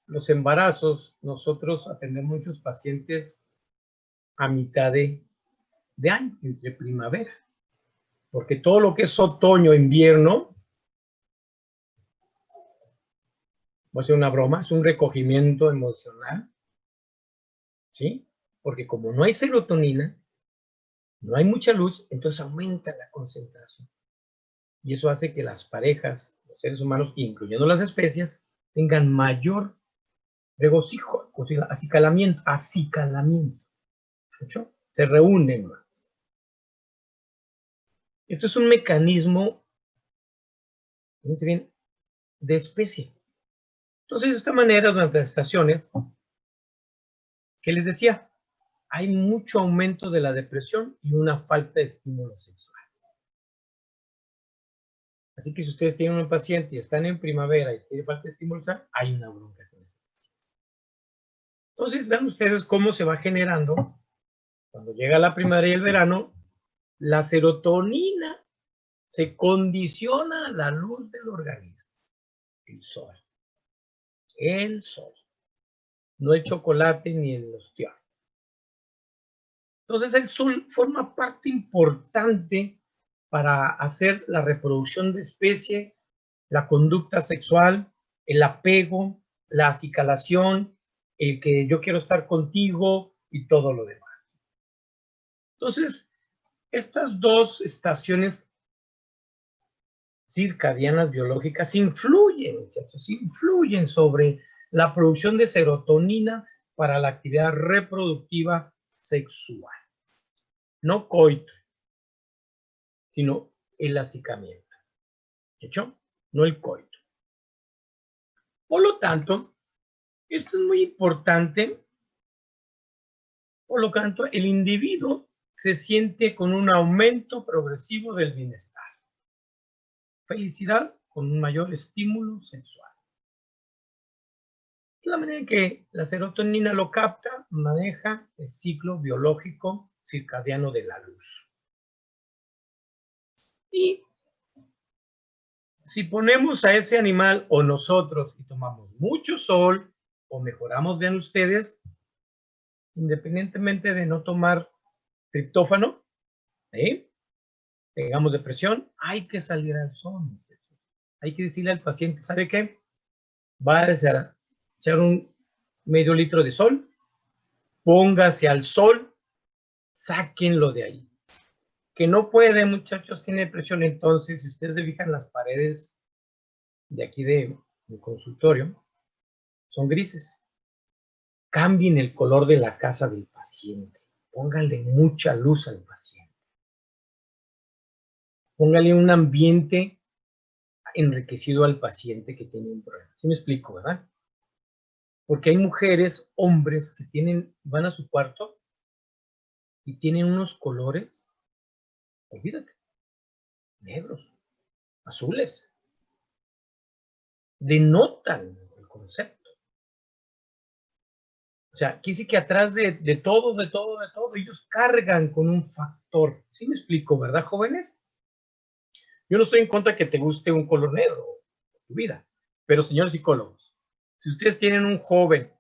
Speaker 1: los embarazos, nosotros atendemos muchos pacientes a mitad de año, entre primavera, porque todo lo que es otoño, invierno, voy a hacer una broma, es un recogimiento emocional, ¿sí? Porque como no hay serotonina, no hay mucha luz, entonces aumenta la concentración. Y eso hace que las parejas, los seres humanos, incluyendo las especies, tengan mayor regocijo, o sea, acicalamiento, ¿escuchó? Se reúnen más. Esto es un mecanismo, fíjense bien, de especie. Entonces, de esta manera, durante las estaciones, que les decía, hay mucho aumento de la depresión y una falta de estímulo sexual. Así que si ustedes tienen un paciente y están en primavera y tiene falta de estímulo sexual, hay una bronca con eso. Entonces, vean ustedes cómo se va generando, cuando llega la primavera y el verano, la serotonina se condiciona a la luz del organismo. El sol. El sol. No el chocolate ni el ostión. Entonces el sol forma parte importante para hacer la reproducción de especie, la conducta sexual, el apego, la acicalación, el que yo quiero estar contigo y todo lo demás. Entonces, estas dos estaciones circadianas biológicas influyen, muchachos, influyen sobre la producción de serotonina para la actividad reproductiva sexual. No coito, sino el acicamiento. ¿Hecho? No el coito. Por lo tanto, esto es muy importante. Por lo tanto, el individuo se siente con un aumento progresivo del bienestar. Felicidad con un mayor estímulo sexual. De la manera en que la serotonina lo capta, maneja el ciclo biológico circadiano de la luz. Y si ponemos a ese animal o nosotros y tomamos mucho sol o mejoramos, vean ustedes, independientemente de no tomar triptófano, tengamos depresión, hay que salir al sol. Hay que decirle al paciente, ¿sabe qué? Va a echar un medio litro de sol, póngase al sol, sáquenlo de ahí. Que no puede, muchachos, tiene depresión. Entonces, si ustedes se fijan, las paredes de aquí de mi consultorio son grises. Cambien el color de la casa del paciente. Pónganle mucha luz al paciente. Pónganle un ambiente enriquecido al paciente que tiene un problema. ¿Sí me explico, verdad? Porque hay mujeres, hombres que van a su cuarto y tienen unos colores, olvídate, negros, azules. Denotan el concepto. O sea, aquí sí que atrás de todo, ellos cargan con un factor. ¿Sí me explico, verdad, jóvenes? Yo no estoy en contra de que te guste un color negro en tu vida, pero señores psicólogos, si ustedes tienen un joven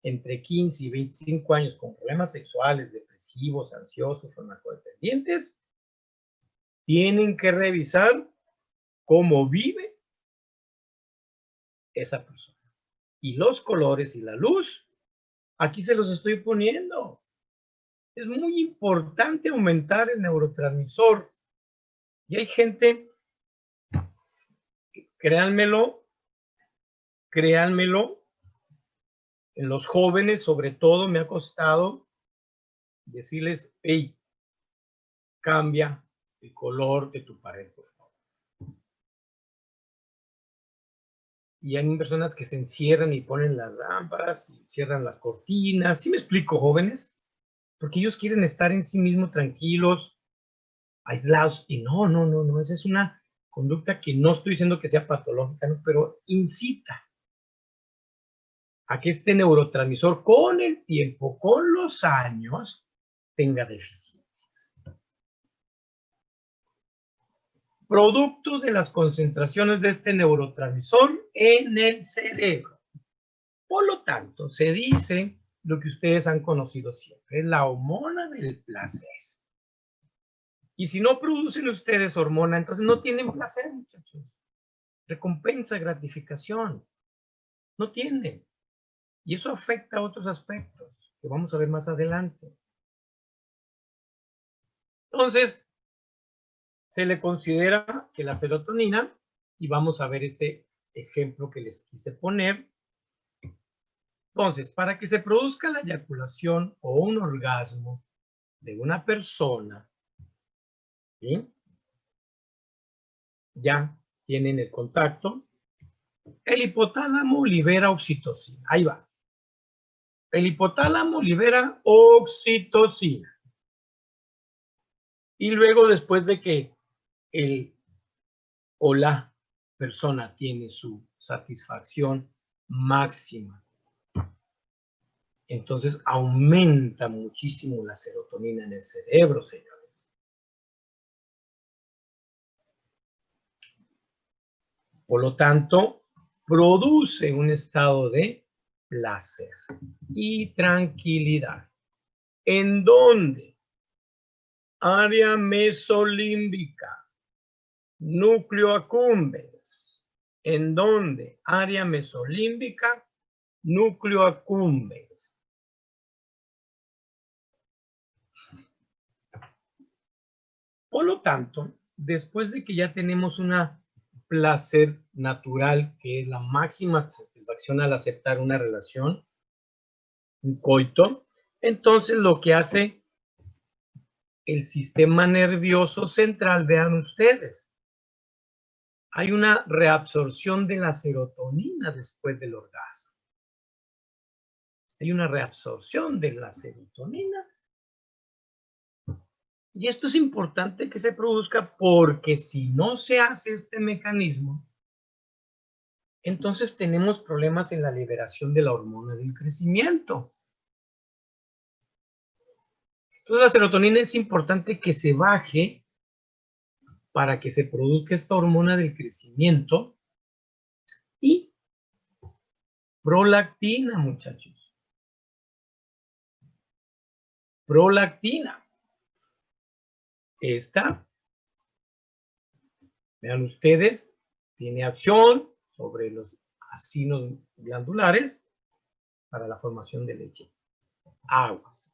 Speaker 1: entre 15 y 25 años con problemas sexuales, depresivos, ansiosos, farmacodependientes, tienen que revisar cómo vive esa persona. Y los colores y la luz, aquí se los estoy poniendo. Es muy importante aumentar el neurotransmisor. Y hay gente, créanmelo, en los jóvenes sobre todo me ha costado decirles, hey, cambia el color de tu pared, por favor. Y hay personas que se encierran y ponen las lámparas y cierran las cortinas. ¿Sí me explico, jóvenes? Porque ellos quieren estar en sí mismos tranquilos, aislados. Y no. Esa es una conducta que no estoy diciendo que sea patológica, ¿no? Pero incita a que este neurotransmisor con el tiempo, con los años, tenga deficiencias. Producto de las concentraciones de este neurotransmisor en el cerebro. Por lo tanto, se dice lo que ustedes han conocido siempre, es la hormona del placer. Y si no producen ustedes hormona, entonces no tienen placer, muchachos. Recompensa, gratificación. No tienen. Y eso afecta a otros aspectos que vamos a ver más adelante. Entonces, se le considera que la serotonina, y vamos a ver este ejemplo que les quise poner. Entonces, para que se produzca la eyaculación o un orgasmo de una persona, ¿sí? Ya tienen el contacto. El hipotálamo libera oxitocina. Ahí va. El hipotálamo libera oxitocina. Y luego, después de que el o la persona tiene su satisfacción máxima, entonces aumenta muchísimo la serotonina en el cerebro, señores. Por lo tanto, produce un estado de placer y tranquilidad. ¿En dónde? Área mesolímbica, núcleo accumbens. ¿En dónde? Área mesolímbica, núcleo accumbens. Por lo tanto, después de que ya tenemos una placer natural, que es la máxima satisfacción al aceptar una relación, un coito, entonces lo que hace el sistema nervioso central, vean ustedes, hay una reabsorción de la serotonina después del orgasmo. Hay una reabsorción de la serotonina. Y esto es importante que se produzca porque si no se hace este mecanismo, entonces tenemos problemas en la liberación de la hormona del crecimiento. Entonces la serotonina es importante que se baje para que se produzca esta hormona del crecimiento y prolactina, muchachos. Prolactina. Esta, vean ustedes, tiene acción sobre los acinos glandulares para la formación de leche. Aguas.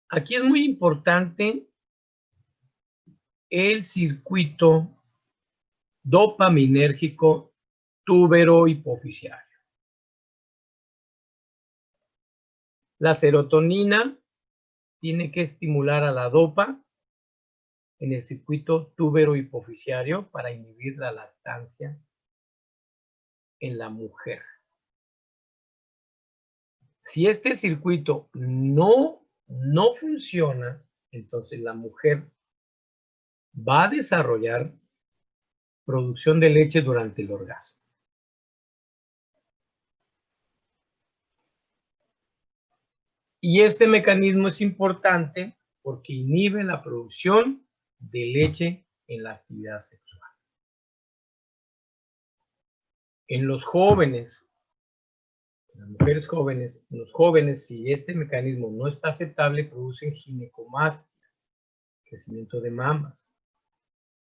Speaker 1: Aquí es muy importante el circuito dopaminérgico túbero hipofisiario. La serotonina tiene que estimular a la dopa en el circuito túbero hipofisiario para inhibir la lactancia en la mujer. Si este circuito no funciona, entonces la mujer va a desarrollar producción de leche durante el orgasmo. Y este mecanismo es importante porque inhibe la producción de leche en la actividad sexual. En los jóvenes, en las mujeres jóvenes, en los jóvenes, si este mecanismo no está aceptable, producen ginecomastia, crecimiento de mamas,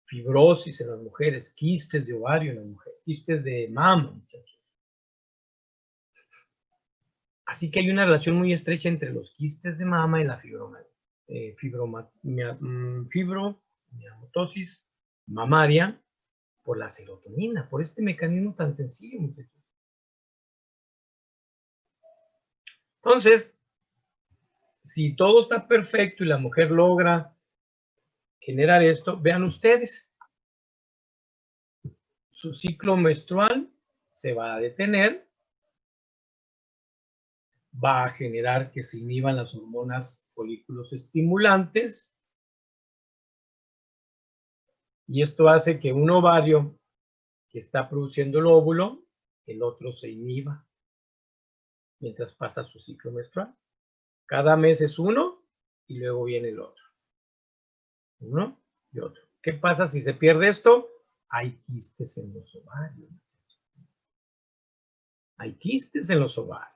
Speaker 1: fibrosis en las mujeres, quistes de ovario en las mujeres, quistes de mama, muchachos. Así que hay una relación muy estrecha entre los quistes de mama y la fibromialitosis mamaria por la serotonina, por este mecanismo tan sencillo, muchachos. Entonces, si todo está perfecto y la mujer logra generar esto, vean ustedes, su ciclo menstrual se va a detener, va a generar que se inhiban las hormonas folículos estimulantes y esto hace que un ovario que está produciendo el óvulo, el otro se inhiba. mientras pasa su ciclo menstrual. Cada mes es uno y luego viene el otro. Uno y otro. ¿Qué pasa si se pierde esto? Hay quistes en los ovarios. Hay quistes en los ovarios.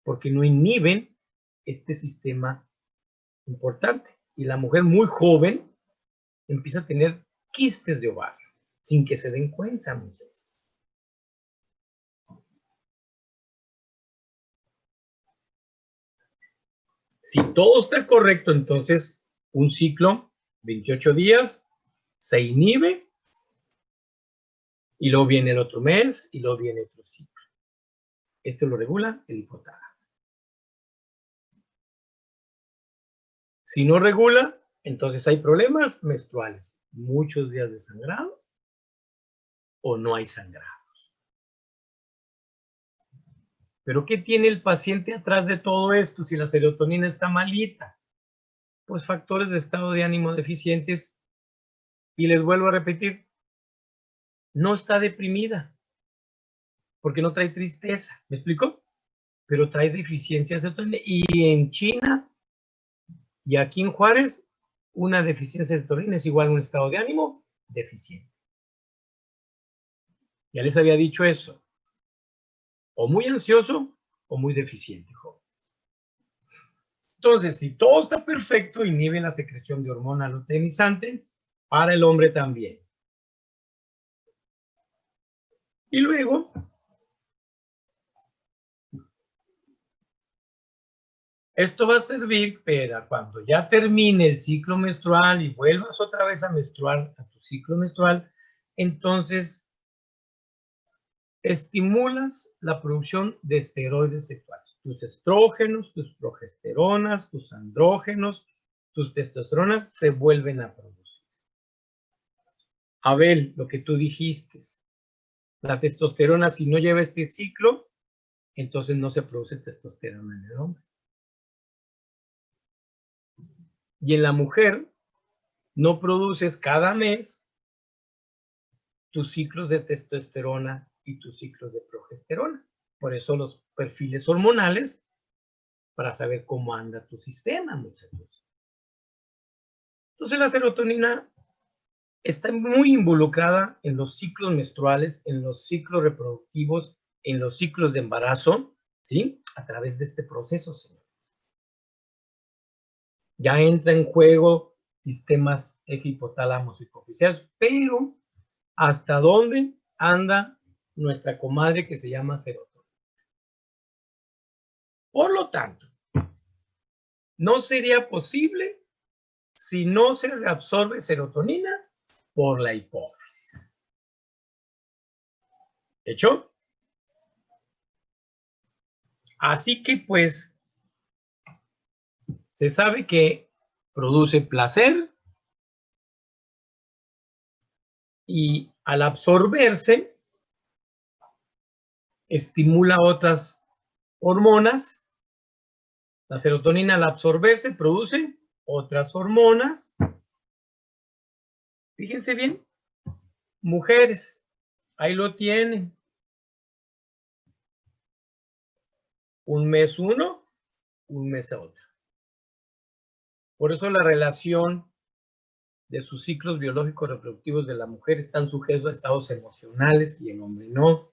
Speaker 1: Porque no inhiben este sistema importante. Y la mujer muy joven empieza a tener quistes de ovario, sin que se den cuenta, muchachos. Si todo está correcto, entonces un ciclo, 28 días, se inhibe, y luego viene el otro mes, y luego viene otro ciclo. Esto lo regula el hipotálamo. Si no regula, entonces hay problemas menstruales, muchos días de sangrado, o no hay sangrado. ¿Pero qué tiene el paciente atrás de todo esto si la serotonina está malita? Pues factores de estado de ánimo deficientes. Y les vuelvo a repetir, no está deprimida, porque no trae tristeza. ¿Me explico? Pero trae deficiencia de serotonina. Y en China y aquí en Juárez, una deficiencia de serotonina es igual a un estado de ánimo deficiente. Ya les había dicho eso. O muy ansioso o muy deficiente, jóvenes. Entonces, si todo está perfecto, inhibe la secreción de hormona luteinizante para el hombre también. Y luego, esto va a servir para cuando ya termine el ciclo menstrual y vuelvas otra vez a menstruar, a tu ciclo menstrual, entonces estimulas la producción de esteroides sexuales. Tus estrógenos, tus progesteronas, tus andrógenos, tus testosteronas se vuelven a producir. Abel, lo que tú dijiste, la testosterona, si no lleva este ciclo, entonces no se produce testosterona en el hombre. Y en la mujer, no produces cada mes tus ciclos de testosterona y tus ciclos de progesterona. Por eso los perfiles hormonales, para saber cómo anda tu sistema, muchachos. Entonces la serotonina está muy involucrada en los ciclos menstruales, en los ciclos reproductivos, en los ciclos de embarazo, ¿sí? A través de este proceso, señores. Ya entra en juego sistemas eje hipotálamos hipofisiales, pero ¿hasta dónde anda nuestra comadre que se llama serotonina? Por lo tanto, no sería posible si no se reabsorbe serotonina por la hipófisis. ¿Hecho? Así que pues se sabe que produce placer y al absorberse estimula otras hormonas. La serotonina al absorberse produce otras hormonas. Fíjense bien, mujeres, ahí lo tienen. Un mes uno, un mes a otro. Por eso la relación de sus ciclos biológicos reproductivos de la mujer están sujetos a estados emocionales y el hombre no.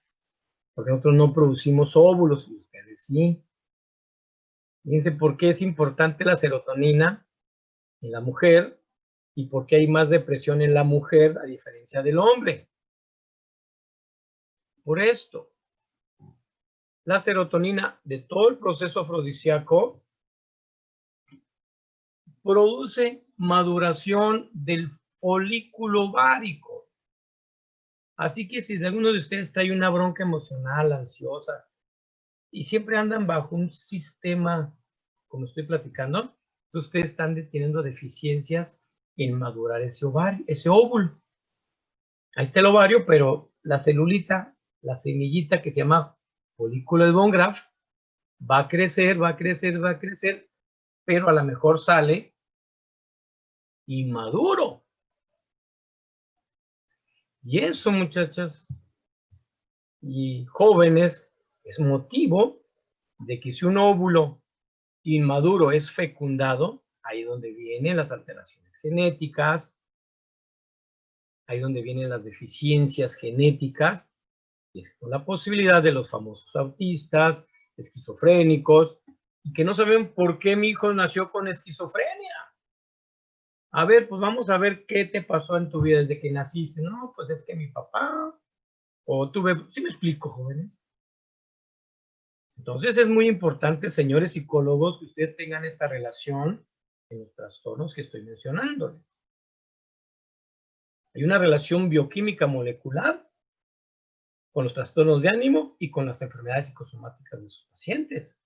Speaker 1: Porque nosotros no producimos óvulos y ustedes sí. Fíjense por qué es importante la serotonina en la mujer y por qué hay más depresión en la mujer a diferencia del hombre. Por esto, la serotonina de todo el proceso afrodisíaco produce maduración del folículo ovárico. Así que si de alguno de ustedes trae una bronca emocional, ansiosa, y siempre andan bajo un sistema, como estoy platicando, entonces ustedes están teniendo deficiencias en madurar ese ovario, ese óvulo. Ahí está el ovario, pero la celulita, la semillita que se llama folículo de von Graf, va a crecer, va a crecer, va a crecer, pero a lo mejor sale inmaduro. Y eso, muchachas y jóvenes, Es motivo de que si un óvulo inmaduro es fecundado, ahí donde vienen las alteraciones genéticas, ahí donde vienen las deficiencias genéticas, y con la posibilidad de los famosos autistas, esquizofrénicos, y que no saben por qué mi hijo nació con esquizofrenia. A ver, pues vamos a ver qué te pasó en tu vida desde que naciste. No, pues es que mi papá, o tuve, ¿sí me explico, jóvenes? Entonces es muy importante, señores psicólogos, que ustedes tengan esta relación en los trastornos que estoy mencionándoles. Hay una relación bioquímica molecular con los trastornos de ánimo y con las enfermedades psicosomáticas de sus pacientes.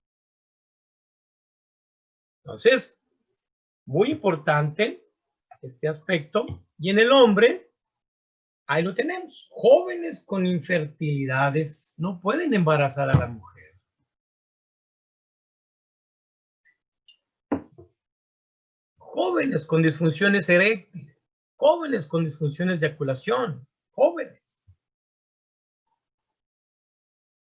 Speaker 1: Entonces, muy importante este aspecto. Y en el hombre, ahí lo tenemos. Jóvenes con infertilidades no pueden embarazar a la mujer. Jóvenes con disfunciones eréctiles. Jóvenes con disfunciones de eyaculación. Jóvenes.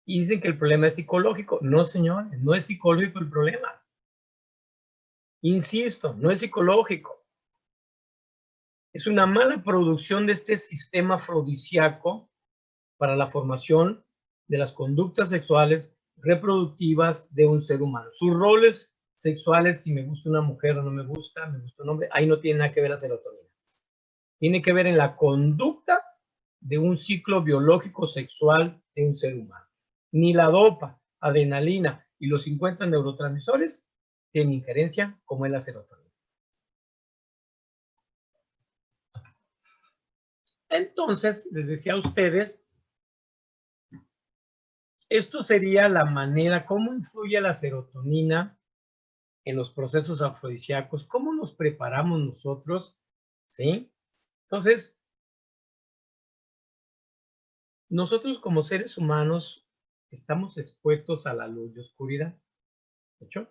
Speaker 1: Y dicen que el problema es psicológico. No, señores, no es psicológico el problema. Insisto, no es psicológico. Es una mala producción de este sistema afrodisíaco para la formación de las conductas sexuales reproductivas de un ser humano. Sus roles sexuales, si me gusta una mujer o no me gusta un hombre, ahí no tiene nada que ver la serotonina. Tiene que ver en la conducta de un ciclo biológico sexual de un ser humano. Ni la dopa, adrenalina y los 50 neurotransmisores tienen injerencia como es la serotonina. Entonces, les decía a ustedes, esto sería la manera, cómo influye la serotonina en los procesos afrodisíacos, cómo nos preparamos nosotros, ¿sí? Entonces, nosotros como seres humanos estamos expuestos a la luz y oscuridad, ¿de hecho?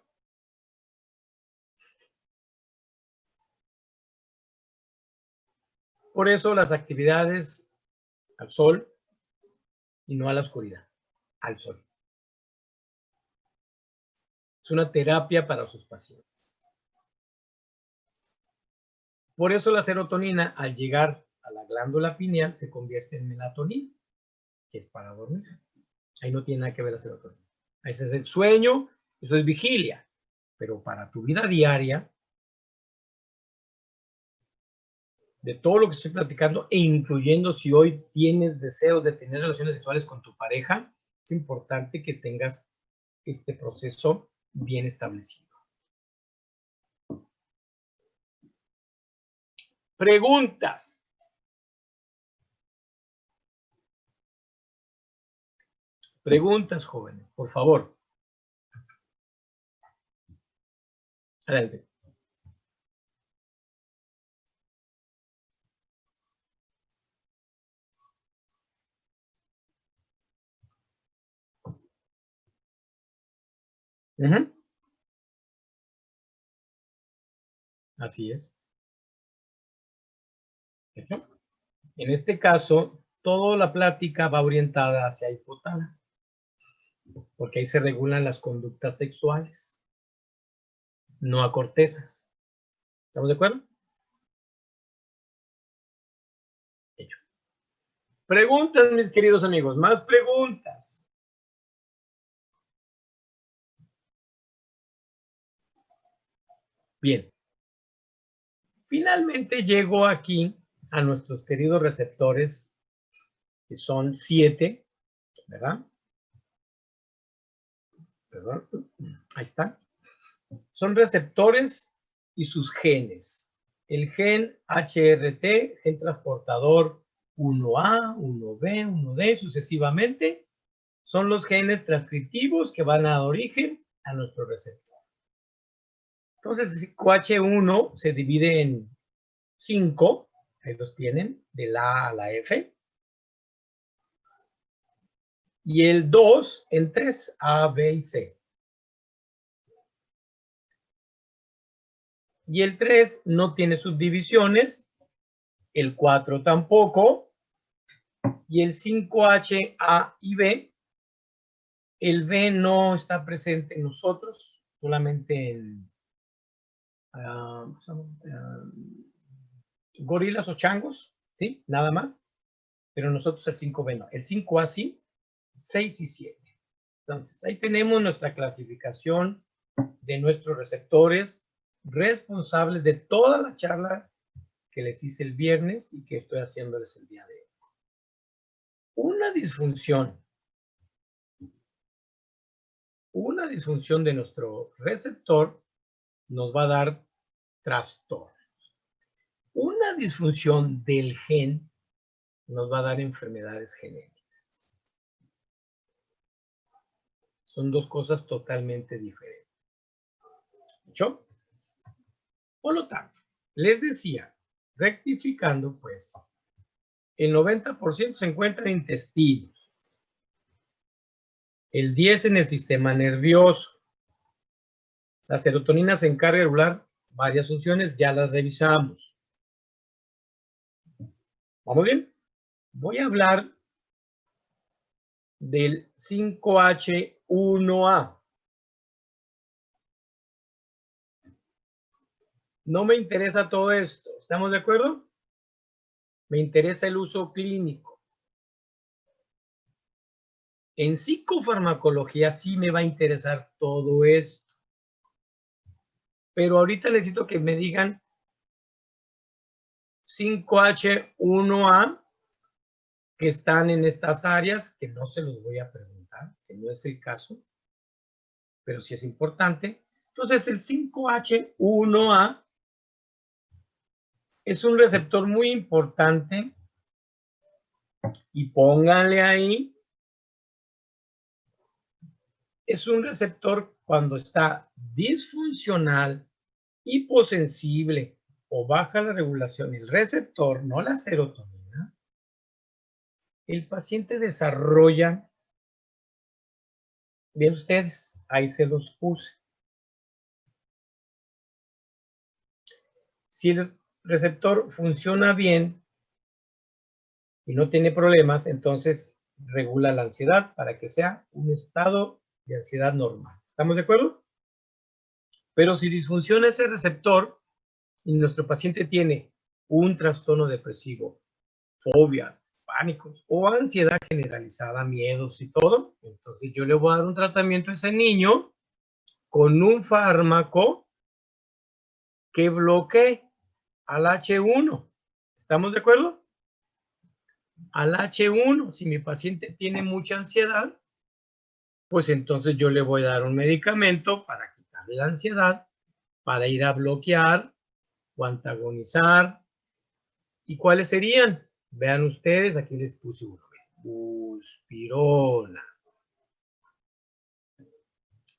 Speaker 1: Por eso las actividades al sol y no a la oscuridad, al sol. Es una terapia para sus pacientes. Por eso la serotonina, al llegar a la glándula pineal, se convierte en melatonina, que es para dormir. Ahí no tiene nada que ver la serotonina. Ese es el sueño, eso es vigilia. Pero para tu vida diaria, de todo lo que estoy platicando, e incluyendo si hoy tienes deseos de tener relaciones sexuales con tu pareja, es importante que tengas este proceso bien establecido. Preguntas. Preguntas, jóvenes, por favor. Adelante. Así es. En este caso, toda la plática va orientada hacia hipotálamo, porque ahí se regulan las conductas sexuales, no a cortezas. ¿Estamos de acuerdo? Hecho. Preguntas, mis queridos amigos, más preguntas. Bien. Finalmente llego aquí a nuestros queridos receptores, que son 7, ¿verdad? Perdón. Ahí está. Son receptores y sus genes. El gen HRT, gen transportador 1A, 1B, 1D, sucesivamente, son los genes transcriptivos que van a dar origen a nuestro receptor. Entonces, OH1 se divide en 5, ahí los tienen, de la A a la F. Y el 2 en 3, A, B y C. Y el 3 no tiene subdivisiones, el 4 tampoco, y el 5H, A y B El B no está presente en nosotros, solamente en gorilas o changos, ¿sí? Nada más. Pero nosotros el 5B no. El 5A sí, 6 y 7. Entonces, ahí tenemos nuestra clasificación de nuestros receptores responsables de toda la charla que les hice el viernes y que estoy haciéndoles el día de hoy. Una disfunción de nuestro receptor nos va a dar trastornos. Una disfunción del gen nos va a dar enfermedades genéticas. Son dos cosas totalmente diferentes. ¿Escuchó? Por lo tanto, les decía, rectificando, pues, el 90% se encuentra en intestinos, el 10% en el sistema nervioso. La serotonina se encarga de regular varias funciones, ya las revisamos. ¿Vamos bien? Voy a hablar del 5H1A. No me interesa todo esto, ¿estamos de acuerdo? Me interesa el uso clínico. En psicofarmacología sí me va a interesar todo esto. Pero ahorita necesito que me digan 5H1A que están en estas áreas, que no se los voy a preguntar, que no es el caso, pero sí es importante. Entonces, el 5H1A es un receptor muy importante y pónganle ahí, es un receptor cuando está disfuncional, hiposensible o baja la regulación, el receptor, no la serotonina, el paciente desarrolla, bien ustedes, ahí se los puse. Si el receptor funciona bien y no tiene problemas, entonces regula la ansiedad para que sea un estado de ansiedad normal. ¿Estamos de acuerdo? Pero si disfunciona ese receptor y nuestro paciente tiene un trastorno depresivo, fobias, pánicos o ansiedad generalizada, miedos y todo, entonces yo le voy a dar un tratamiento a ese niño con un fármaco que bloquee al H1. ¿Estamos de acuerdo? Al H1, si mi paciente tiene mucha ansiedad, pues entonces yo le voy a dar un medicamento para quitarle la ansiedad, para ir a bloquear o antagonizar. ¿Y cuáles serían? Vean ustedes, aquí les puse uno. Buspirona.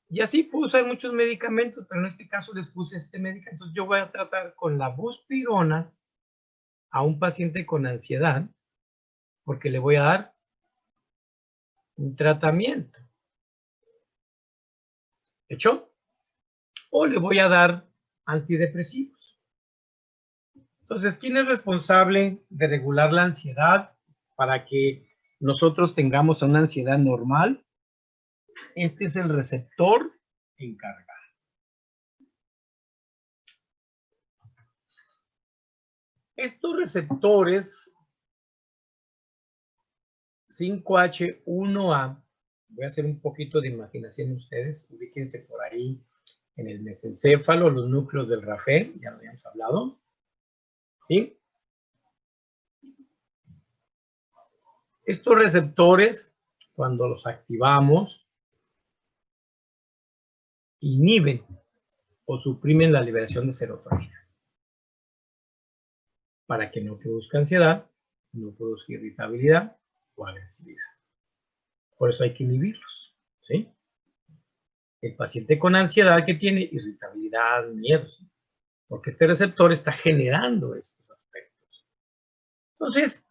Speaker 1: Y así puedo usar muchos medicamentos, pero en este caso les puse este medicamento. Entonces yo voy a tratar con la buspirona a un paciente con ansiedad, porque le voy a dar un tratamiento. ¿Hecho? O le voy a dar antidepresivos. Entonces, ¿quién es responsable de regular la ansiedad para que nosotros tengamos una ansiedad normal? Este es el receptor encargado. Estos receptores 5H1A, voy a hacer un poquito de imaginación ustedes, ubíquense por ahí en el mesencéfalo, los núcleos del Rafael, ya lo habíamos hablado, ¿sí? Estos receptores, cuando los activamos, inhiben o suprimen la liberación de serotonina para que no produzca ansiedad, no produzca irritabilidad o agresividad. Por eso hay que inhibirlos, ¿sí? El paciente con ansiedad que tiene irritabilidad, miedos, porque este receptor está generando estos aspectos. Entonces,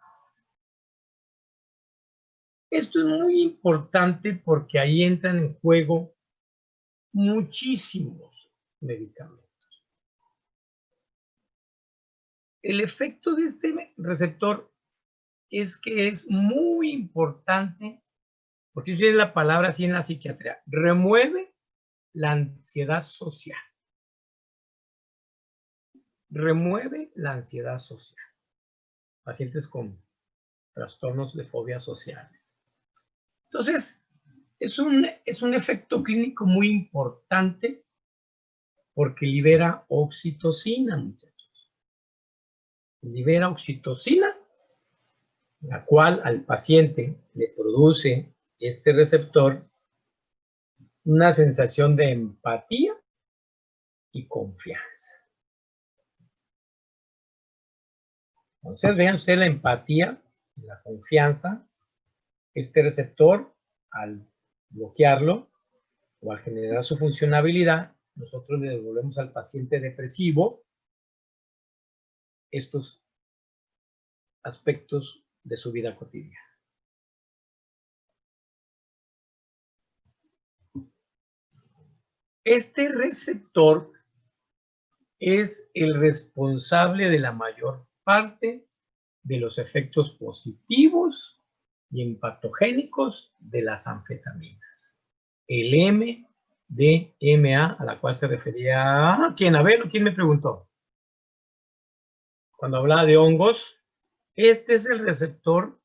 Speaker 1: esto es muy importante porque ahí entran en juego muchísimos medicamentos. El efecto de este receptor es que es muy importante porque dice la palabra así en la psiquiatría, remueve la ansiedad social. Remueve la ansiedad social. Pacientes con trastornos de fobia sociales. Entonces, es un efecto clínico muy importante porque libera oxitocina, muchachos. Libera oxitocina, la cual al paciente le produce este receptor una sensación de empatía y confianza. Entonces, vean ustedes la empatía y la confianza. Este receptor, al bloquearlo o al generar su funcionabilidad, nosotros le devolvemos al paciente depresivo estos aspectos de su vida cotidiana. Este receptor es el responsable de la mayor parte de los efectos positivos y empatogénicos de las anfetaminas. El MDMA, a la cual se refería, ¿quién? A ver, ¿quién me preguntó? Cuando hablaba de hongos, este es el receptor,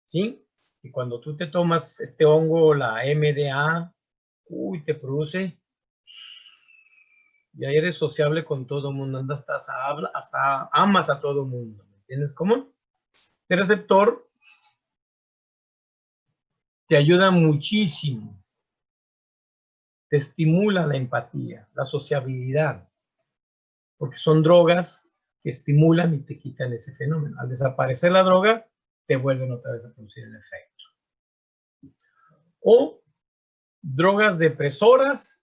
Speaker 1: ¿sí? Y cuando tú te tomas este hongo, la MDA, te produce, ya eres sociable con todo el mundo, andas hasta amas a todo el mundo, ¿me entiendes cómo? Este receptor te ayuda muchísimo, te estimula la empatía, la sociabilidad, porque son drogas que estimulan y te quitan ese fenómeno. Al desaparecer la droga, te vuelven otra vez a producir el efecto. O drogas depresoras,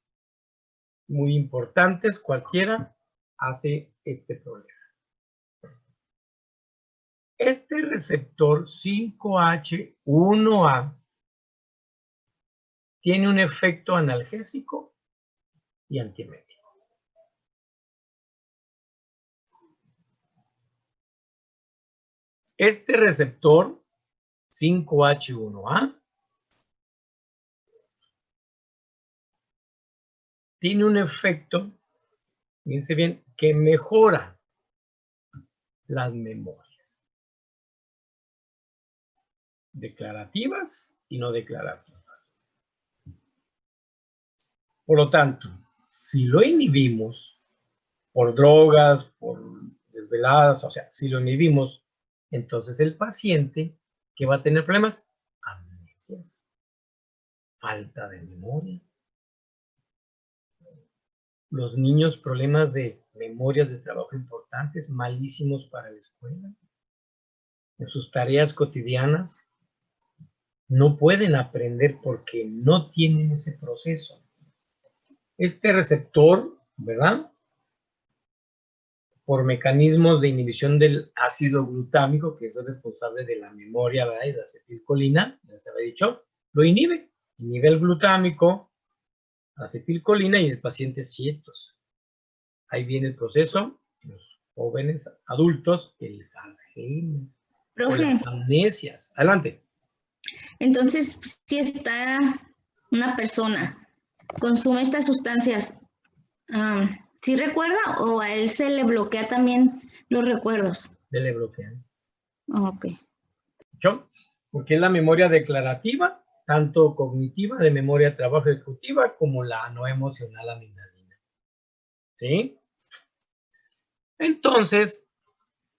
Speaker 1: muy importantes, cualquiera hace este problema. Este receptor 5H1A tiene un efecto analgésico y antiemético. Este receptor 5H1A tiene un efecto, fíjense bien, que mejora las memorias declarativas y no declarativas. Por lo tanto, si lo inhibimos por drogas, por desveladas, o sea, si lo inhibimos, entonces el paciente que va a tener problemas, amnesias, falta de memoria. Los niños, problemas de memorias de trabajo importantes, malísimos para la escuela. En sus tareas cotidianas no pueden aprender porque no tienen ese proceso. Este receptor, ¿verdad? Por mecanismos de inhibición del ácido glutámico, que es el responsable de la memoria, ¿verdad? Y de la acetilcolina, ya se había dicho, lo inhibe. Inhibe el glutámico, acetilcolina y el paciente cietos. Ahí viene el proceso, los jóvenes adultos, el Alzheimer,
Speaker 2: Profe,
Speaker 1: o las amnesias. Adelante.
Speaker 2: entonces, si está una persona, consume estas sustancias, ¿sí recuerda o a él se le bloquea también los recuerdos?
Speaker 1: Se le bloquean.
Speaker 2: Ok.
Speaker 1: ¿Yo? Porque es la memoria declarativa, tanto cognitiva, de memoria de trabajo ejecutiva, como la no emocional amigdalina. ¿Sí? Entonces,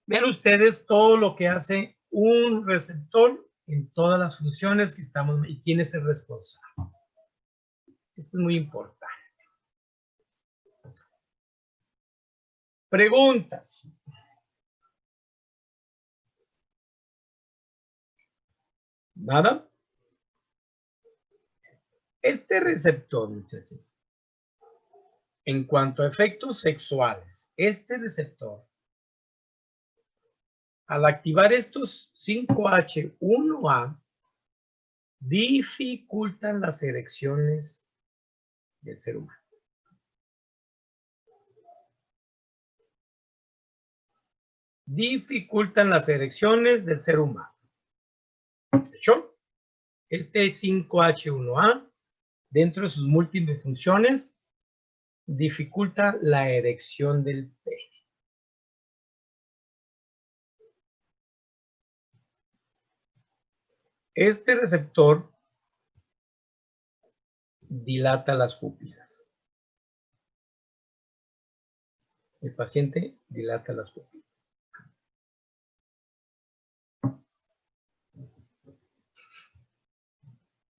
Speaker 1: vean ustedes todo lo que hace un receptor en todas las funciones que estamos, y quién es el responsable. Esto es muy importante. Preguntas. ¿Nada? Este receptor, muchachos, en cuanto a efectos sexuales, este receptor, al activar estos 5H1A, dificultan las erecciones del ser humano. Dificultan las erecciones del ser humano. ¿De hecho? Este 5H1A, dentro de sus múltiples funciones, dificulta la erección del pene. Este receptor dilata las pupilas. El paciente dilata las pupilas.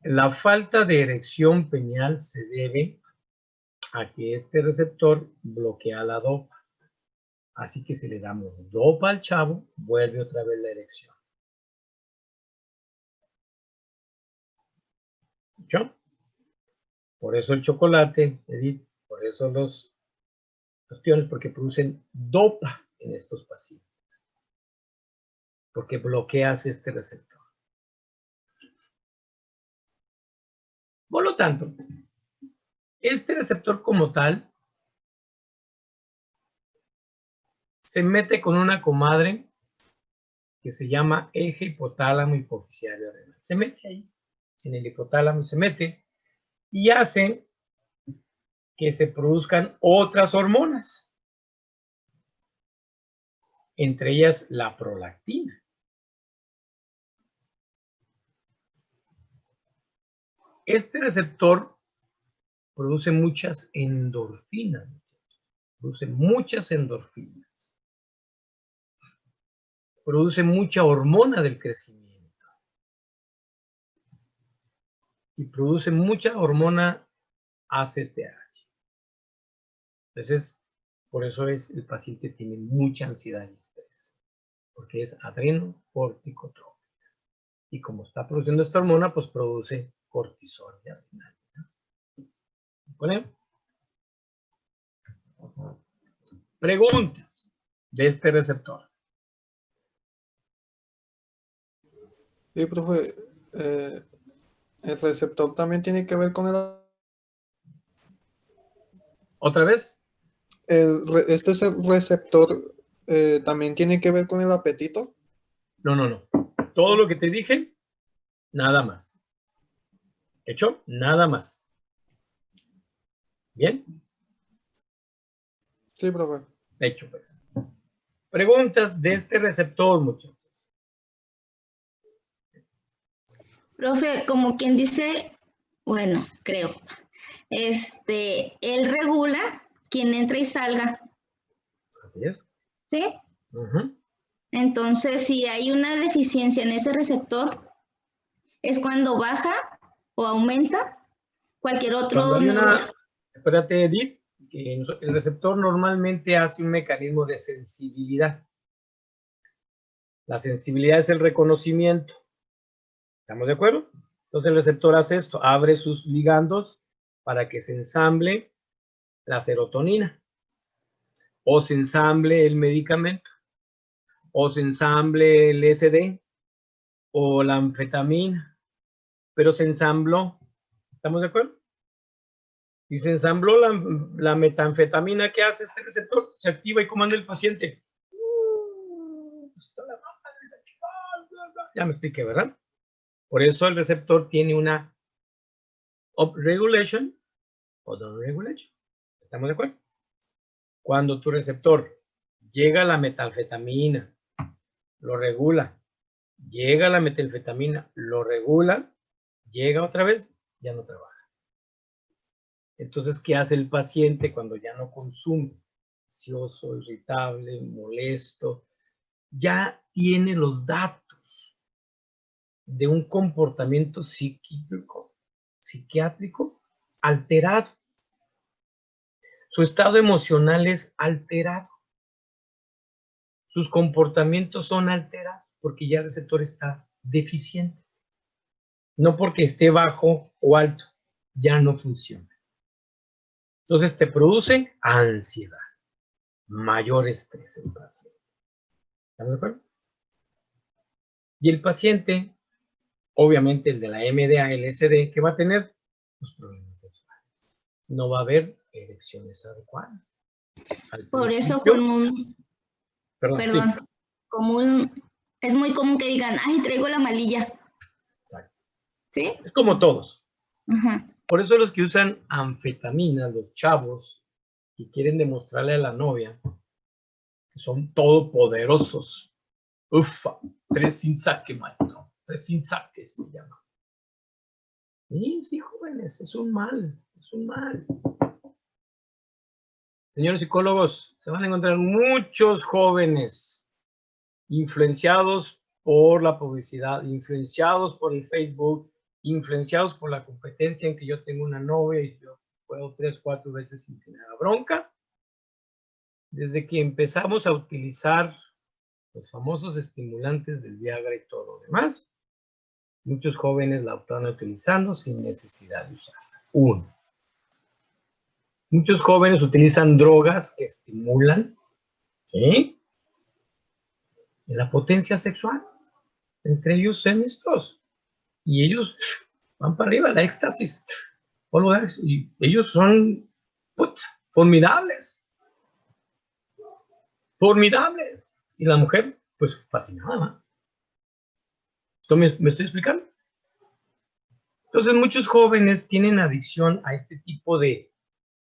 Speaker 1: La falta de erección peneal se debe a que este receptor bloquea la dopa. Así que si le damos dopa al chavo, vuelve otra vez la erección. ¿Escuchó? Por eso el chocolate, Edith, por eso los cuestiones, porque producen dopa en estos pacientes. Porque bloqueas este receptor. Por lo tanto, este receptor como tal se mete con una comadre que se llama eje hipotálamo hipoficiario adrenal. Se mete ahí, en el hipotálamo, se mete y hace que se produzcan otras hormonas, entre ellas la prolactina. Este receptor produce muchas endorfinas, produce muchas endorfinas, produce mucha hormona del crecimiento y produce mucha hormona ACTH. Entonces, por eso el paciente tiene mucha ansiedad y estrés, porque es adrenocorticotrópica. Y como está produciendo esta hormona, pues produce cortisol y adrenalina. ¿Vale? Preguntas de este receptor.
Speaker 6: Sí, profe, el receptor también tiene que ver con
Speaker 1: ¿Otra vez?
Speaker 6: este es el receptor también tiene que ver con el apetito.
Speaker 1: No. Todo lo que te dije, nada más. ¿Hecho? Nada más. ¿Bien?
Speaker 6: Sí, profe.
Speaker 1: Hecho, pues. Preguntas de este receptor, muchachos.
Speaker 2: Profe, como quien dice, bueno, creo, él regula quien entra y salga,
Speaker 1: Así es.
Speaker 2: ¿sí?
Speaker 1: Ujú.
Speaker 2: Entonces, si hay una deficiencia en ese receptor, es cuando baja o aumenta cualquier
Speaker 1: Cuando
Speaker 2: otro
Speaker 1: hay
Speaker 2: neurona.
Speaker 1: espérate, Edith, que el receptor normalmente hace un mecanismo de sensibilidad. La sensibilidad es el reconocimiento. ¿Estamos de acuerdo? Entonces el receptor hace esto, abre sus ligandos para que se ensamble la serotonina, o se ensamble el medicamento, o se ensamble el SD, o la anfetamina, pero se ensambló. ¿Estamos de acuerdo? Y se ensambló la metanfetamina. ¿Qué hace este receptor? Se activa y comanda el paciente. Ya me expliqué, ¿verdad? Por eso el receptor tiene una upregulation o downregulation. ¿Estamos de acuerdo? Cuando tu receptor llega a la metanfetamina, lo regula, llega a la metanfetamina, lo regula, llega otra vez, ya no trabaja. Entonces, ¿qué hace el paciente cuando ya no consume? Ansioso, irritable, molesto. Ya tiene los datos de un comportamiento psiquiátrico alterado. Su estado emocional es alterado. Sus comportamientos son alterados porque ya el receptor está deficiente. No porque esté bajo o alto, ya no funciona. Entonces te produce ansiedad, mayor estrés en el paciente. ¿Estamos de acuerdo? Y el paciente, obviamente el de la MDA, LSD, ¿qué va a tener? Los problemas sexuales. No va a haber erecciones adecuadas.
Speaker 2: Por eso
Speaker 1: Perdón, sí.
Speaker 2: es muy común que digan, ay, traigo la malilla.
Speaker 1: Exacto.
Speaker 2: ¿Sí?
Speaker 1: Es como todos.
Speaker 2: Ajá.
Speaker 1: Por eso los que usan anfetaminas, los chavos, que quieren demostrarle a la novia que son todopoderosos. Ufa, 3 sin saque, maestro. 3 sin saque se llama. Sí, jóvenes, es un mal, es un mal. Señores psicólogos, se van a encontrar muchos jóvenes influenciados por la publicidad, influenciados por el Facebook, influenciados por la competencia en que yo tengo una novia y yo puedo 3, 4 veces sin que me haga bronca. Desde que empezamos a utilizar los famosos estimulantes del Viagra y todo lo demás, muchos jóvenes la están utilizando sin necesidad de usarla. 1. Muchos jóvenes utilizan drogas que estimulan la potencia sexual. Entre ellos estos. Y ellos van para arriba, la éxtasis. Y ellos son formidables. Formidables. Y la mujer, pues fascinada. ¿Esto me estoy explicando? Entonces, muchos jóvenes tienen adicción a este tipo de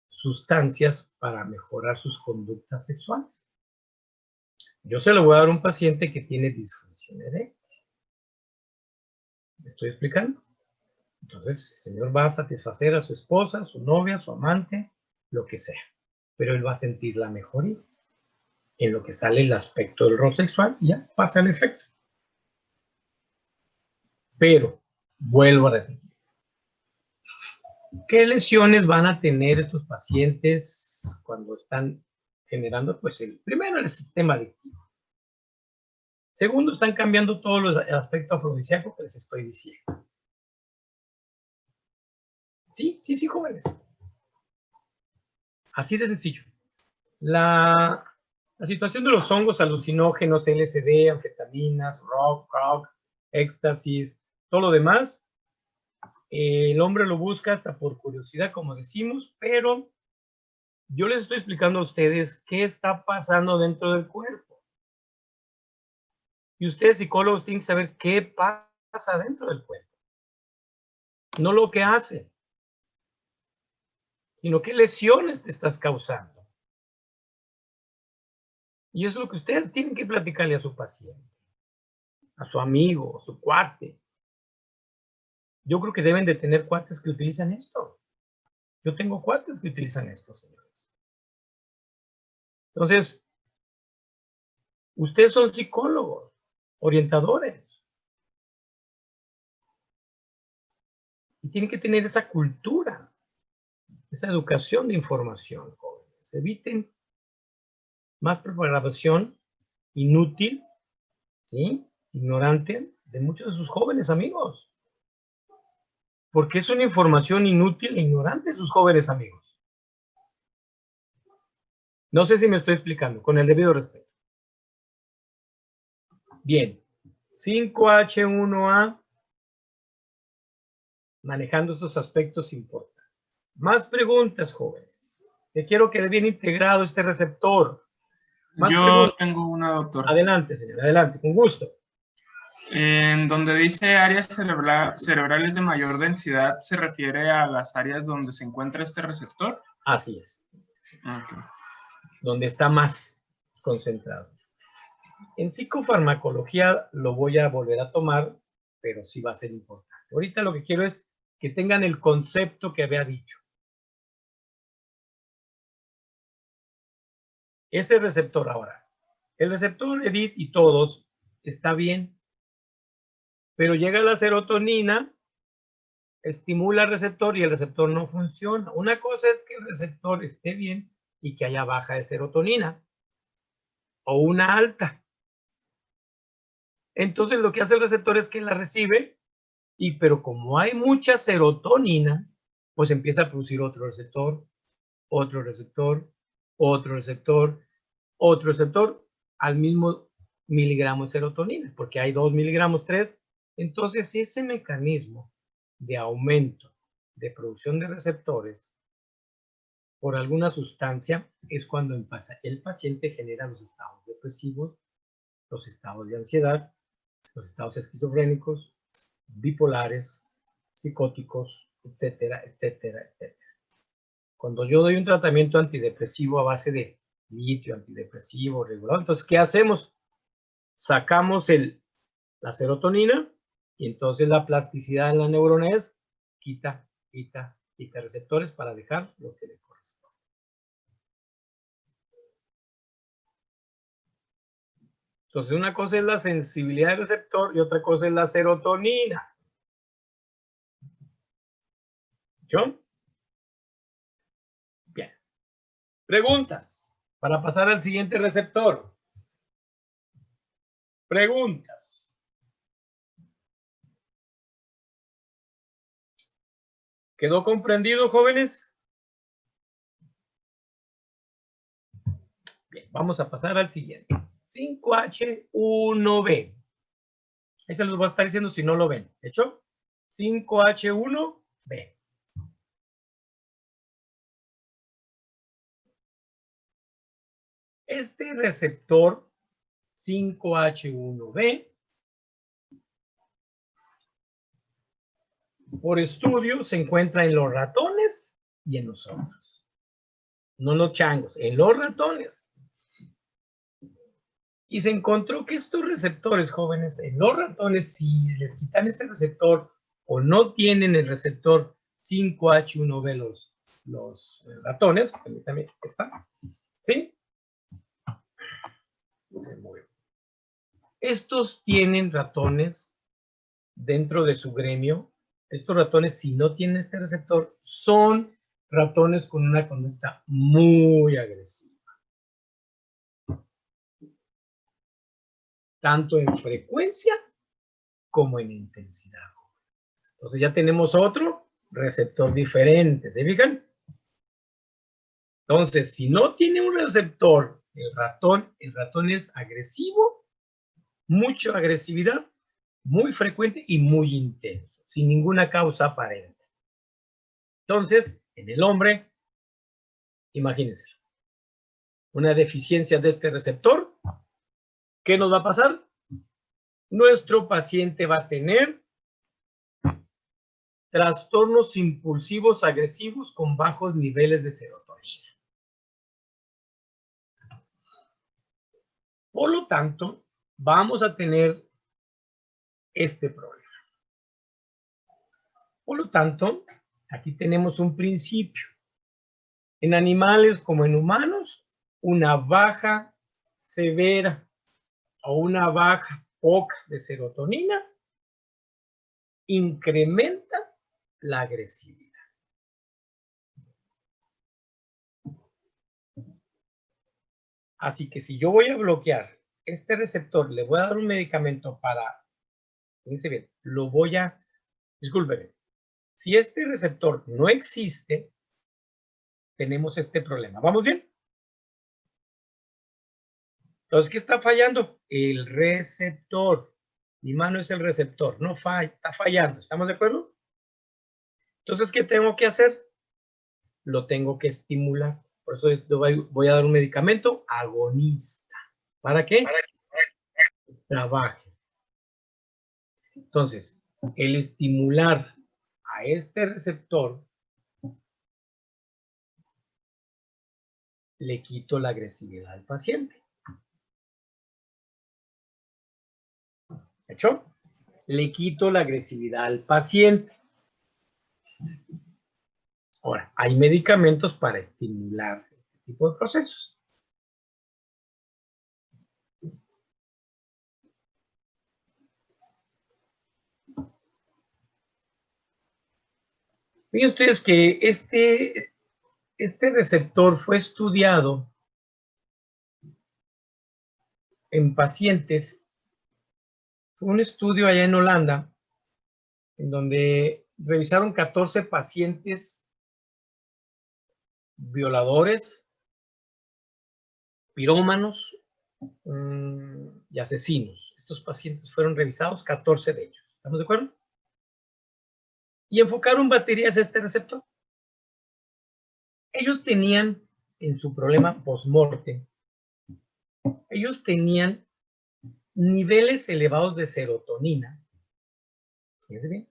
Speaker 1: sustancias para mejorar sus conductas sexuales. Yo se lo voy a dar a un paciente que tiene disfunción eréctil. ¿Me estoy explicando? Entonces, el señor va a satisfacer a su esposa, a su novia, a su amante, lo que sea. Pero él va a sentir la mejoría. En lo que sale el aspecto del rol sexual, y ya pasa el efecto. Pero, vuelvo a repetir. ¿Qué lesiones van a tener estos pacientes cuando están generando? Pues primero el sistema adictivo. Segundo, están cambiando todo el aspecto afrodisíaco que les estoy diciendo. Sí, jóvenes. Así de sencillo. La situación de los hongos alucinógenos, LSD, anfetaminas, rock, éxtasis, todo lo demás, el hombre lo busca hasta por curiosidad, como decimos, pero yo les estoy explicando a ustedes qué está pasando dentro del cuerpo. Y ustedes, psicólogos, tienen que saber qué pasa dentro del cuerpo. No lo que hace, sino qué lesiones te estás causando. Y eso es lo que ustedes tienen que platicarle a su paciente, a su amigo, a su cuate. Yo creo que deben de tener cuates que utilizan esto. Yo tengo cuates que utilizan esto, señores. Entonces, ustedes son psicólogos, orientadores. Y tienen que tener esa cultura, esa educación de información, jóvenes. Eviten más preparación inútil, ¿sí? Ignorante de muchos de sus jóvenes amigos. Porque es una información inútil e ignorante de sus jóvenes amigos. No sé si me estoy explicando, con el debido respeto. Bien, 5H1A, manejando estos aspectos importantes. Más preguntas, jóvenes. Que quiero que quede bien integrado este receptor. Más
Speaker 7: Yo
Speaker 1: preguntas.
Speaker 7: tengo una, doctor.
Speaker 1: Adelante, señor, adelante, con gusto.
Speaker 7: En donde dice áreas cerebrales de mayor densidad, ¿se refiere a las áreas donde se encuentra este receptor?
Speaker 1: Así es.
Speaker 7: Okay.
Speaker 1: Donde está más concentrado. En psicofarmacología lo voy a volver a tomar, pero sí va a ser importante. Ahorita lo que quiero es que tengan el concepto que había dicho. Ese receptor ahora. El receptor EDIT y todos está bien, pero llega la serotonina, estimula el receptor y el receptor no funciona. Una cosa es que el receptor esté bien y que haya baja de serotonina o una alta. Entonces lo que hace el receptor es que la recibe, pero como hay mucha serotonina, pues empieza a producir otro receptor, otro receptor, otro receptor, otro receptor al mismo miligramo de serotonina, porque hay 2 miligramos, 3. Entonces ese mecanismo de aumento de producción de receptores por alguna sustancia es cuando el paciente genera los estados depresivos, los estados de ansiedad, los estados esquizofrénicos, bipolares, psicóticos, etcétera, etcétera, etcétera. Cuando yo doy un tratamiento antidepresivo a base de litio, antidepresivo, regular, entonces, ¿qué hacemos? Sacamos la serotonina y entonces la plasticidad en la neurona es quita receptores para dejar lo que le corresponde. Entonces, una cosa es la sensibilidad del receptor y otra cosa es la serotonina. ¿Yo? Bien. Preguntas para pasar al siguiente receptor. Preguntas. ¿Quedó comprendido, jóvenes? Bien, vamos a pasar al siguiente. 5H1B. Ahí se los voy a estar diciendo si no lo ven. ¿Hecho? 5H1B. Este receptor 5H1B, por estudio, se encuentra en los ratones y en los otros. No en los changos, en los ratones. Y se encontró que estos receptores, jóvenes, en los ratones, si les quitan ese receptor o no tienen el receptor 5H1B los ratones, permítame, está, ¿sí? Estos tienen ratones dentro de su gremio. Estos ratones, si no tienen este receptor, son ratones con una conducta muy agresiva. Tanto en frecuencia como en intensidad. Entonces ya tenemos otro receptor diferente, ¿se fijan? Entonces, si no tiene un receptor, el ratón es agresivo, mucha agresividad, muy frecuente y muy intenso, sin ninguna causa aparente. Entonces, en el hombre, imagínense, una deficiencia de este receptor, ¿qué nos va a pasar? Nuestro paciente va a tener trastornos impulsivos agresivos con bajos niveles de serotonina. Por lo tanto, vamos a tener este problema. Por lo tanto, aquí tenemos un principio. En animales como en humanos, una baja severa o una baja poca de serotonina incrementa la agresividad. Así que si yo voy a bloquear este receptor, le voy a dar un medicamento para, fíjense bien, discúlpenme, si este receptor no existe, tenemos este problema. ¿Vamos bien? Entonces, ¿qué está fallando? El receptor. Mi mano es el receptor, no falla, está fallando. ¿Estamos de acuerdo? Entonces, ¿qué tengo que hacer? Lo tengo que estimular. Por eso voy a dar un medicamento agonista. ¿Para qué? Para que trabaje. Entonces, el estimular a este receptor, le quito la agresividad al paciente. ¿Hecho? Le quito la agresividad al paciente. Ahora, hay medicamentos para estimular este tipo de procesos. Miren ustedes que este receptor fue estudiado en pacientes. Fue un estudio allá en Holanda, en donde revisaron 14 pacientes violadores, pirómanos y asesinos. Estos pacientes fueron revisados, 14 de ellos. ¿Estamos de acuerdo? Y enfocaron baterías a este receptor. Ellos tenían, en su problema post-morte, ellos tenían niveles elevados de serotonina. Fíjense bien.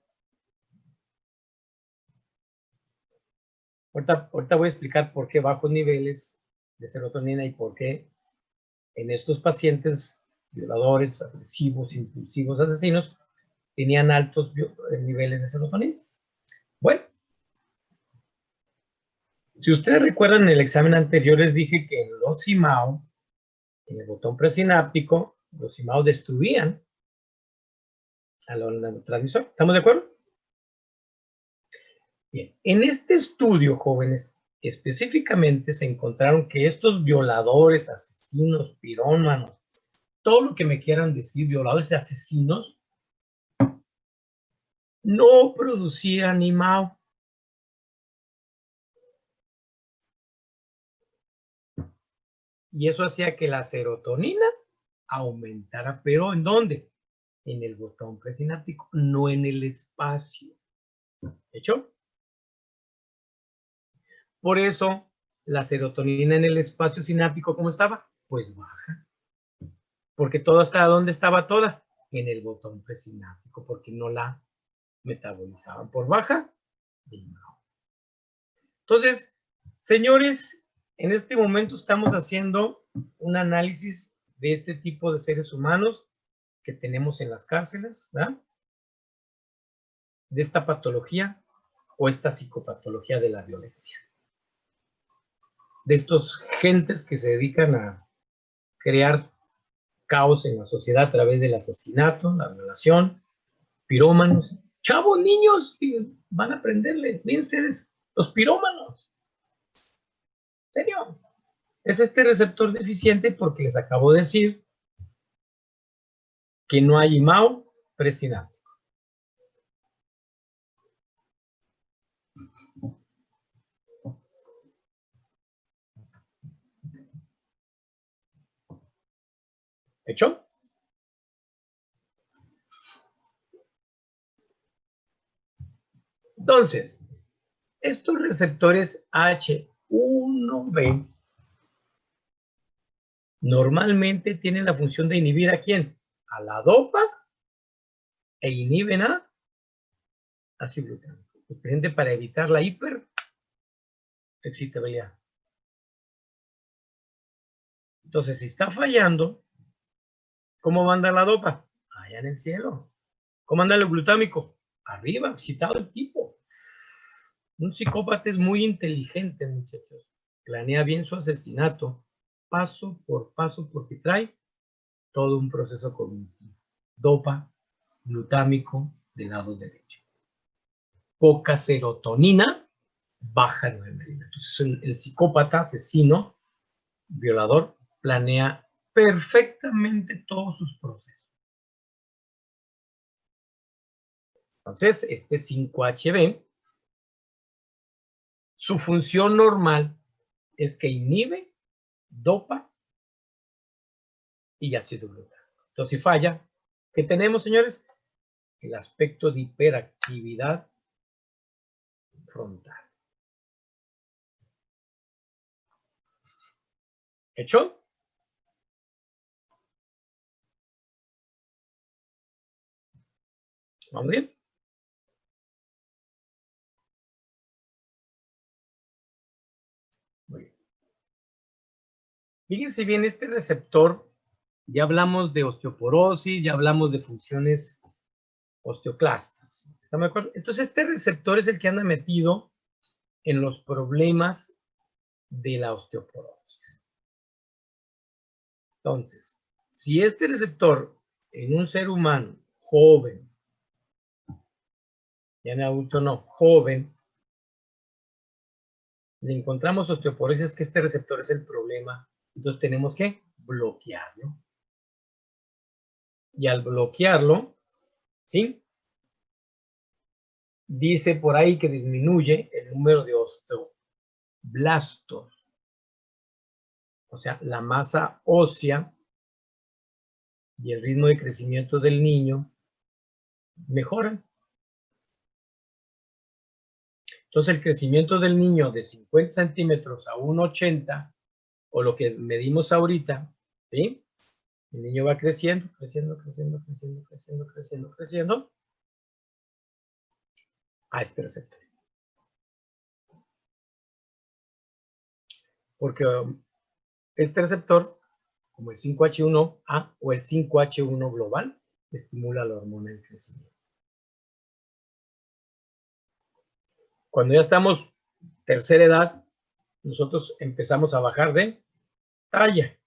Speaker 1: Ahorita voy a explicar por qué bajos niveles de serotonina y por qué en estos pacientes violadores, agresivos, impulsivos, asesinos, tenían altos niveles de serotonina. Bueno, si ustedes recuerdan en el examen anterior les dije que en los IMAO, en el botón presináptico, los IMAO destruían al neurotransmisor. ¿Estamos de acuerdo? Bien, en este estudio, jóvenes, específicamente se encontraron que estos violadores, asesinos, pirómanos, todo lo que me quieran decir, violadores y asesinos, no producían IMAO. Y eso hacía que la serotonina aumentara, pero ¿en dónde? En el botón presináptico, no en el espacio. ¿Hecho? Por eso, la serotonina en el espacio sináptico, ¿cómo estaba? Pues baja. Porque todo hasta ¿dónde estaba toda? En el botón presináptico, porque no la metabolizaban por baja. Entonces, señores, en este momento estamos haciendo un análisis de este tipo de seres humanos que tenemos en las cárceles, ¿verdad? De esta patología o esta psicopatología de la violencia. De estos gentes que se dedican a crear caos en la sociedad a través del asesinato, la violación, pirómanos. Chavos, niños, que van a aprenderle. Miren ustedes, los pirómanos. ¿En serio? Es este receptor deficiente porque les acabo de decir que no hay IMAO presináptico. ¿Hecho? Entonces, estos receptores H1B normalmente tienen la función de inhibir ¿a quién? A la dopa e inhiben a ácido glutámico. Diferente para evitar la hiperexcitabilidad. Entonces, si está fallando, ¿cómo manda la dopa? Allá en el cielo. ¿Cómo anda el glutámico? Arriba, excitado el tipo. Un psicópata es muy inteligente, muchachos. Planea bien su asesinato, paso por paso, porque trae todo un proceso cognitivo. Dopa, glutámico, del lado derecho. Poca serotonina, baja noradrenalina. Entonces, el psicópata, asesino, violador, planea perfectamente todos sus procesos. Entonces, este 5HB, su función normal es que inhibe, dopa y ácido glutámico. Entonces, si falla, ¿qué tenemos, señores? El aspecto de hiperactividad frontal. ¿Hecho? ¿Vamos bien? Muy bien. Fíjense bien, este receptor, ya hablamos de osteoporosis, ya hablamos de funciones osteoclastas. ¿Están de acuerdo? Entonces, este receptor es el que anda metido en los problemas de la osteoporosis. Entonces, si este receptor en un ser humano joven, ya en adulto no, joven, le encontramos osteoporosis, es que este receptor es el problema. Entonces tenemos que bloquearlo. Y al bloquearlo, ¿sí? Dice por ahí que disminuye el número de osteoblastos. O sea, la masa ósea y el ritmo de crecimiento del niño mejoran. Entonces, el crecimiento del niño de 50 centímetros a 1,80, o lo que medimos ahorita, ¿sí? El niño va creciendo, creciendo, creciendo, creciendo, creciendo, creciendo, creciendo, a este receptor. porque este receptor, como el 5H1A o el 5H1 global, estimula la hormona del crecimiento. Cuando ya estamos tercera edad, nosotros empezamos a bajar de talla.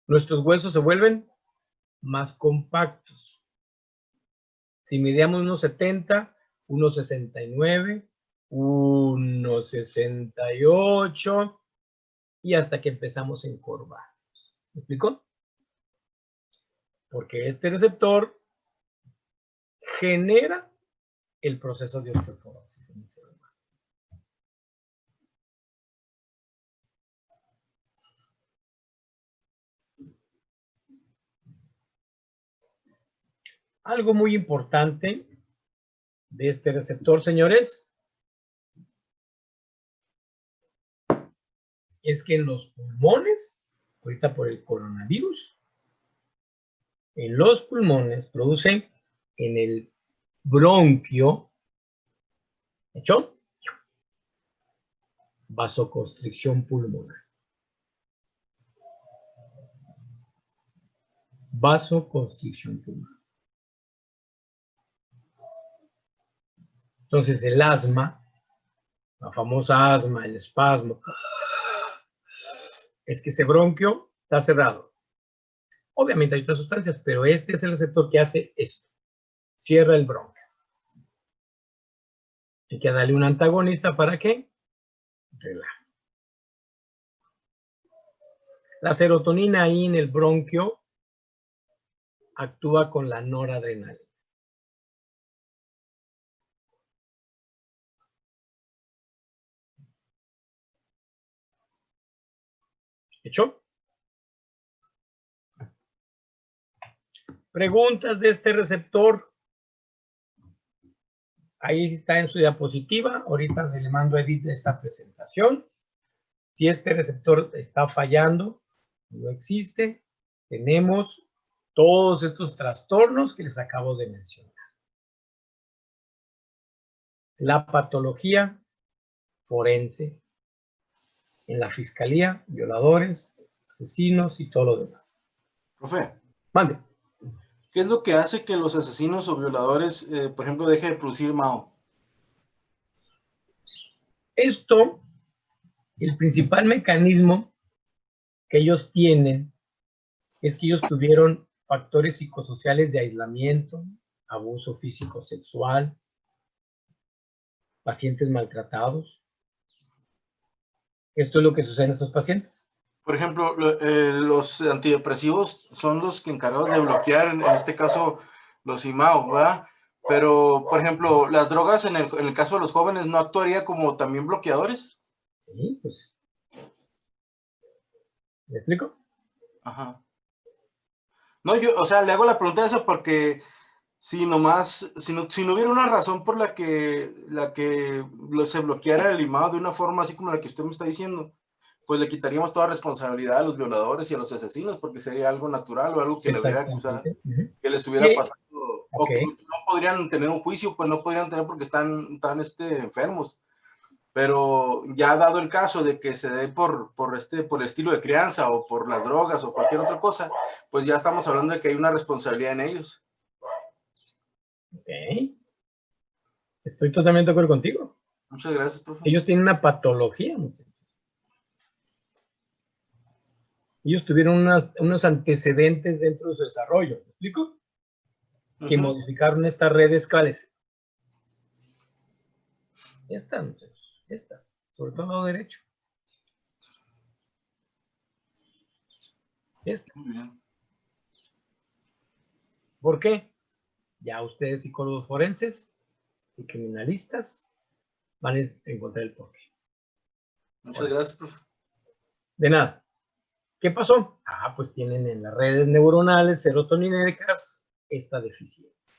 Speaker 1: Nuestros huesos se vuelven más compactos. Si midíamos 1,70, 1,69, 1,68 y hasta que empezamos a encorvar. ¿Me explico? Porque este receptor genera el proceso de osteoporosis en el ser humano. Algo muy importante de este receptor, señores, es que en los pulmones, ahorita por el coronavirus, en los pulmones producen en el bronquio, ¿hecho? Vasoconstricción pulmonar. Vasoconstricción pulmonar. Entonces el asma, la famosa asma, el espasmo, es que ese bronquio está cerrado. Obviamente hay otras sustancias, pero este es el receptor que hace esto. Cierra el bronquio. Hay que darle un antagonista para que relaje. La serotonina ahí en el bronquio actúa con la noradrenalina. ¿Hecho? Preguntas de este receptor. Ahí está en su diapositiva. Ahorita le mando a Edith esta presentación. Si este receptor está fallando, no existe, tenemos todos estos trastornos que les acabo de mencionar. La patología forense, en la fiscalía, violadores, asesinos y todo lo demás.
Speaker 3: Profe,
Speaker 1: Mande.
Speaker 3: ¿qué es lo que hace que los asesinos o violadores, por ejemplo, dejen de producir MAO?
Speaker 1: Esto, el principal mecanismo que ellos tienen es que ellos tuvieron factores psicosociales de aislamiento, abuso físico sexual, pacientes maltratados. Esto es lo que sucede en estos pacientes.
Speaker 3: Por ejemplo, los antidepresivos son los que encargados de bloquear, en este caso, los IMAO, ¿verdad? Pero, por ejemplo, las drogas en el caso de los jóvenes no actuaría como también bloqueadores.
Speaker 1: Sí, pues. ¿Me explico?
Speaker 3: Ajá. No, yo, o sea, le hago la pregunta de eso porque si no hubiera una razón por la que se bloqueara el IMAO de una forma así como la que usted me está diciendo, pues le quitaríamos toda responsabilidad a los violadores y a los asesinos, porque sería algo natural o algo que le hubiera acusado, que les hubiera pasado, o que no podrían tener un juicio, pues no podrían tener porque están enfermos. Pero ya dado el caso de que se dé por el estilo de crianza o por las drogas o cualquier otra cosa, pues ya estamos hablando de que hay una responsabilidad en ellos.
Speaker 1: Ok. Estoy totalmente de acuerdo contigo.
Speaker 3: Muchas gracias, profe.
Speaker 1: Ellos tienen una patología. Ellos tuvieron unos antecedentes dentro de su desarrollo. ¿Me explico? Que modificaron estas redes, ¿cuáles? Estas, sobre todo el lado derecho.
Speaker 3: Muy bien.
Speaker 1: ¿Por qué? Ya ustedes, psicólogos forenses y criminalistas, van a encontrar el porqué.
Speaker 3: Muchas gracias, profe.
Speaker 1: De nada. ¿Qué pasó? Pues tienen en las redes neuronales serotoninérgicas esta deficiencia.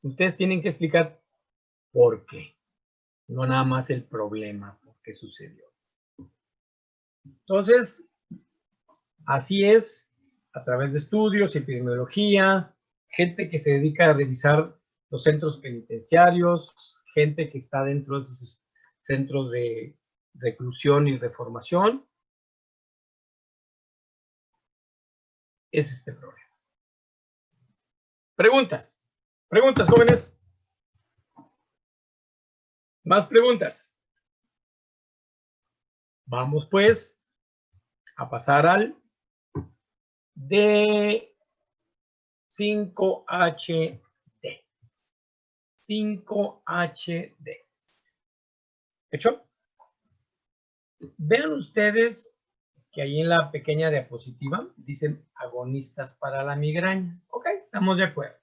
Speaker 1: Ustedes tienen que explicar por qué, no nada más el problema, por qué sucedió. Entonces, así es, a través de estudios, epidemiología, gente que se dedica a revisar los centros penitenciarios, gente que está dentro de sus centros de reclusión y reformación. Es este problema. Preguntas. Preguntas, jóvenes. Más preguntas. Vamos pues a pasar al D5HD. 5HD. ¿Hecho? Vean ustedes que ahí en la pequeña diapositiva dicen agonistas para la migraña. Ok, estamos de acuerdo.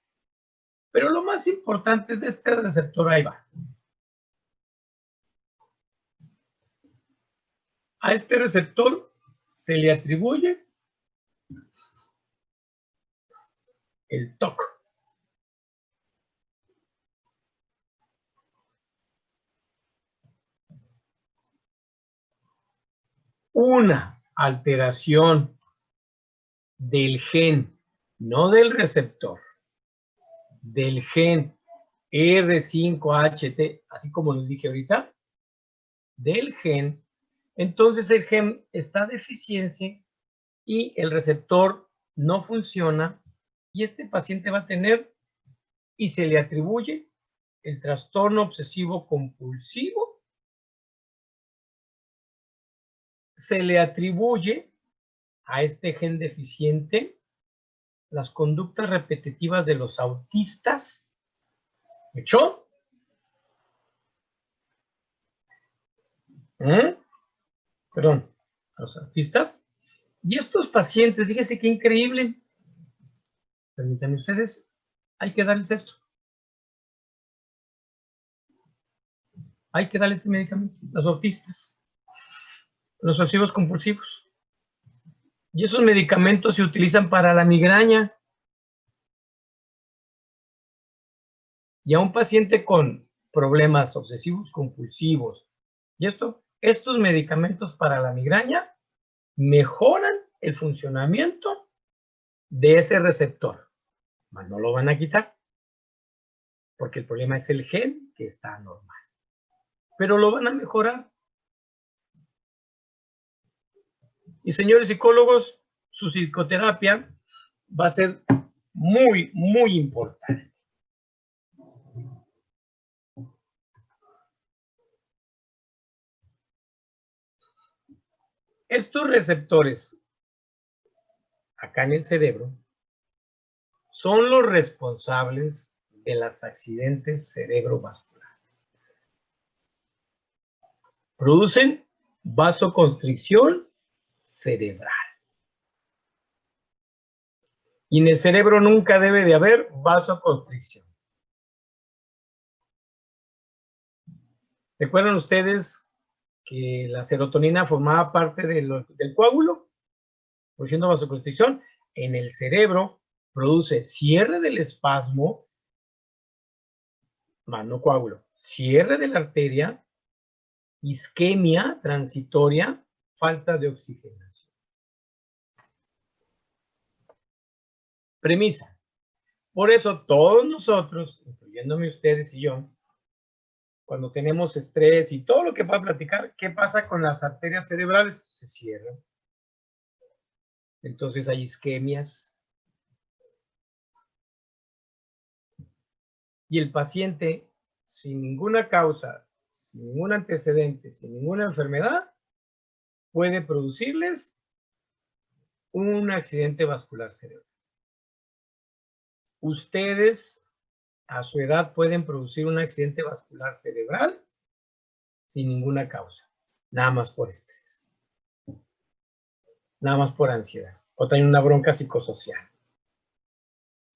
Speaker 1: Pero lo más importante de este receptor, ahí va. A este receptor se le atribuye el TOC. Una alteración del gen, no del receptor, del gen R5HT, así como les dije ahorita, del gen, entonces el gen está deficiente y el receptor no funciona y este paciente va a tener y se le atribuye el trastorno obsesivo compulsivo, se le atribuye a este gen deficiente las conductas repetitivas de los autistas. ¿Hecho? Perdón, los autistas. Y estos pacientes, fíjense qué increíble. Permítanme ustedes, hay que darles esto. Hay que darles este medicamento, los autistas, los obsesivos compulsivos. Y esos medicamentos se utilizan para la migraña. Y a un paciente con problemas obsesivos compulsivos, y estos medicamentos para la migraña mejoran el funcionamiento de ese receptor. Mas no lo van a quitar, porque el problema es el gen que está normal. Pero lo van a mejorar. Y señores psicólogos, su psicoterapia va a ser muy, muy importante. Estos receptores acá en el cerebro son los responsables de los accidentes cerebrovasculares. Producen vasoconstricción cerebral. Y en el cerebro nunca debe de haber vasoconstricción. ¿Recuerdan ustedes que la serotonina formaba parte del coágulo? Produciendo vasoconstricción. En el cerebro produce cierre del espasmo, más no coágulo, cierre de la arteria, isquemia transitoria, falta de oxigenación. Premisa. Por eso todos nosotros, incluyéndome ustedes y yo, cuando tenemos estrés y todo lo que va a platicar, ¿qué pasa con las arterias cerebrales? Se cierran. Entonces hay isquemias. Y el paciente, sin ninguna causa, sin ningún antecedente, sin ninguna enfermedad, puede producirles un accidente vascular cerebral. Ustedes, a su edad, pueden producir un accidente vascular cerebral sin ninguna causa, nada más por estrés, nada más por ansiedad, o traen una bronca psicosocial,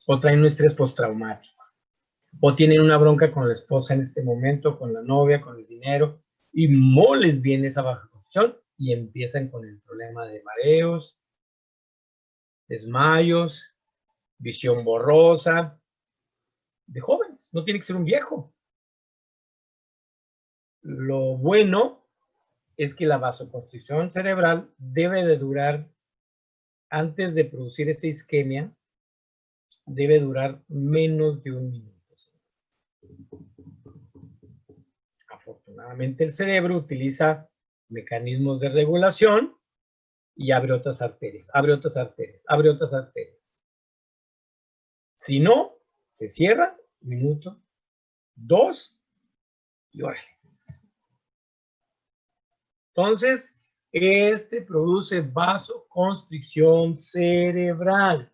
Speaker 1: o traen un estrés postraumático, o tienen una bronca con la esposa en este momento, con la novia, con el dinero, y les viene esa baja condición y empiezan con el problema de mareos, desmayos, visión borrosa, de jóvenes, no tiene que ser un viejo. Lo bueno es que la vasoconstricción cerebral debe de durar, antes de producir esa isquemia, debe durar menos de un minuto. Afortunadamente. Afortunadamente el cerebro utiliza mecanismos de regulación y abre otras arterias, abre otras arterias, abre otras arterias. Si no, se cierra, minuto, 2, y órale. Entonces, este produce vasoconstricción cerebral.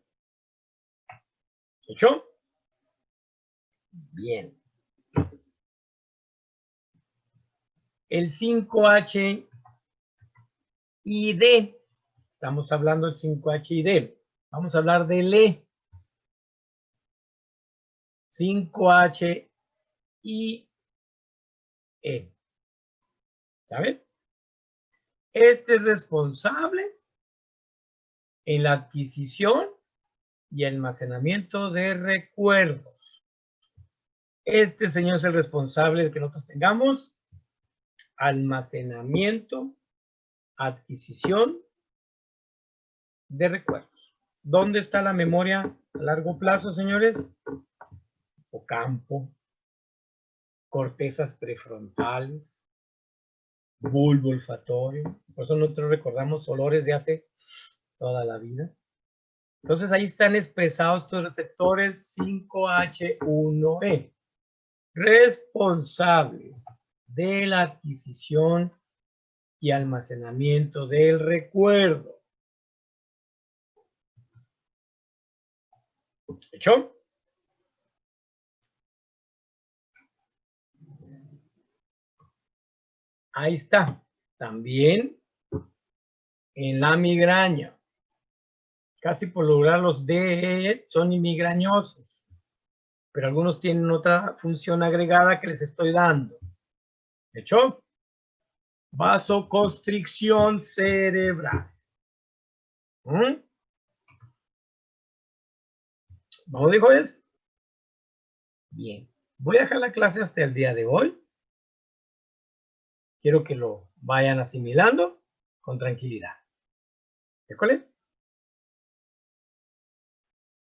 Speaker 1: ¿Hecho? Bien. El 5H y D. Estamos hablando del 5H y D. Vamos a hablar del E. 5H y E. ¿Saben? Este es responsable en la adquisición y almacenamiento de recuerdos. Este señor es el responsable de que nosotros tengamos almacenamiento, adquisición de recuerdos. ¿Dónde está la memoria a largo plazo, señores? Hipocampo, cortezas prefrontales, bulbo olfatorio. Por eso nosotros recordamos olores de hace toda la vida. Entonces ahí están expresados estos receptores 5H1E, responsables de la adquisición y almacenamiento del recuerdo. ¿Hecho? Ahí está. También en la migraña. Casi por lograr los DE son migrañosos, pero algunos tienen otra función agregada que les estoy dando. ¿Hecho? Vasoconstricción cerebral. ¿Vamos, jóvenes? Bien. Voy a dejar la clase hasta el día de hoy. Quiero que lo vayan asimilando con tranquilidad. ¿De acuerdo?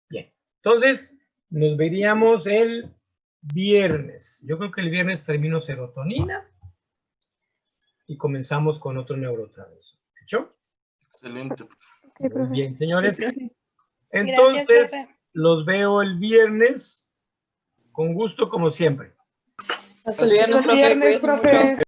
Speaker 1: Bien. Entonces, nos veríamos el viernes. Yo creo que el viernes termino serotonina y comenzamos con otro neurotransmisor. ¿Hecho?
Speaker 3: Excelente.
Speaker 5: Ok,
Speaker 1: Muy bien, señores.
Speaker 2: profe.
Speaker 1: Entonces,
Speaker 8: Gracias, profe.
Speaker 1: los veo el viernes con gusto como siempre.
Speaker 5: Hasta el viernes, profe. Cuídese mucho.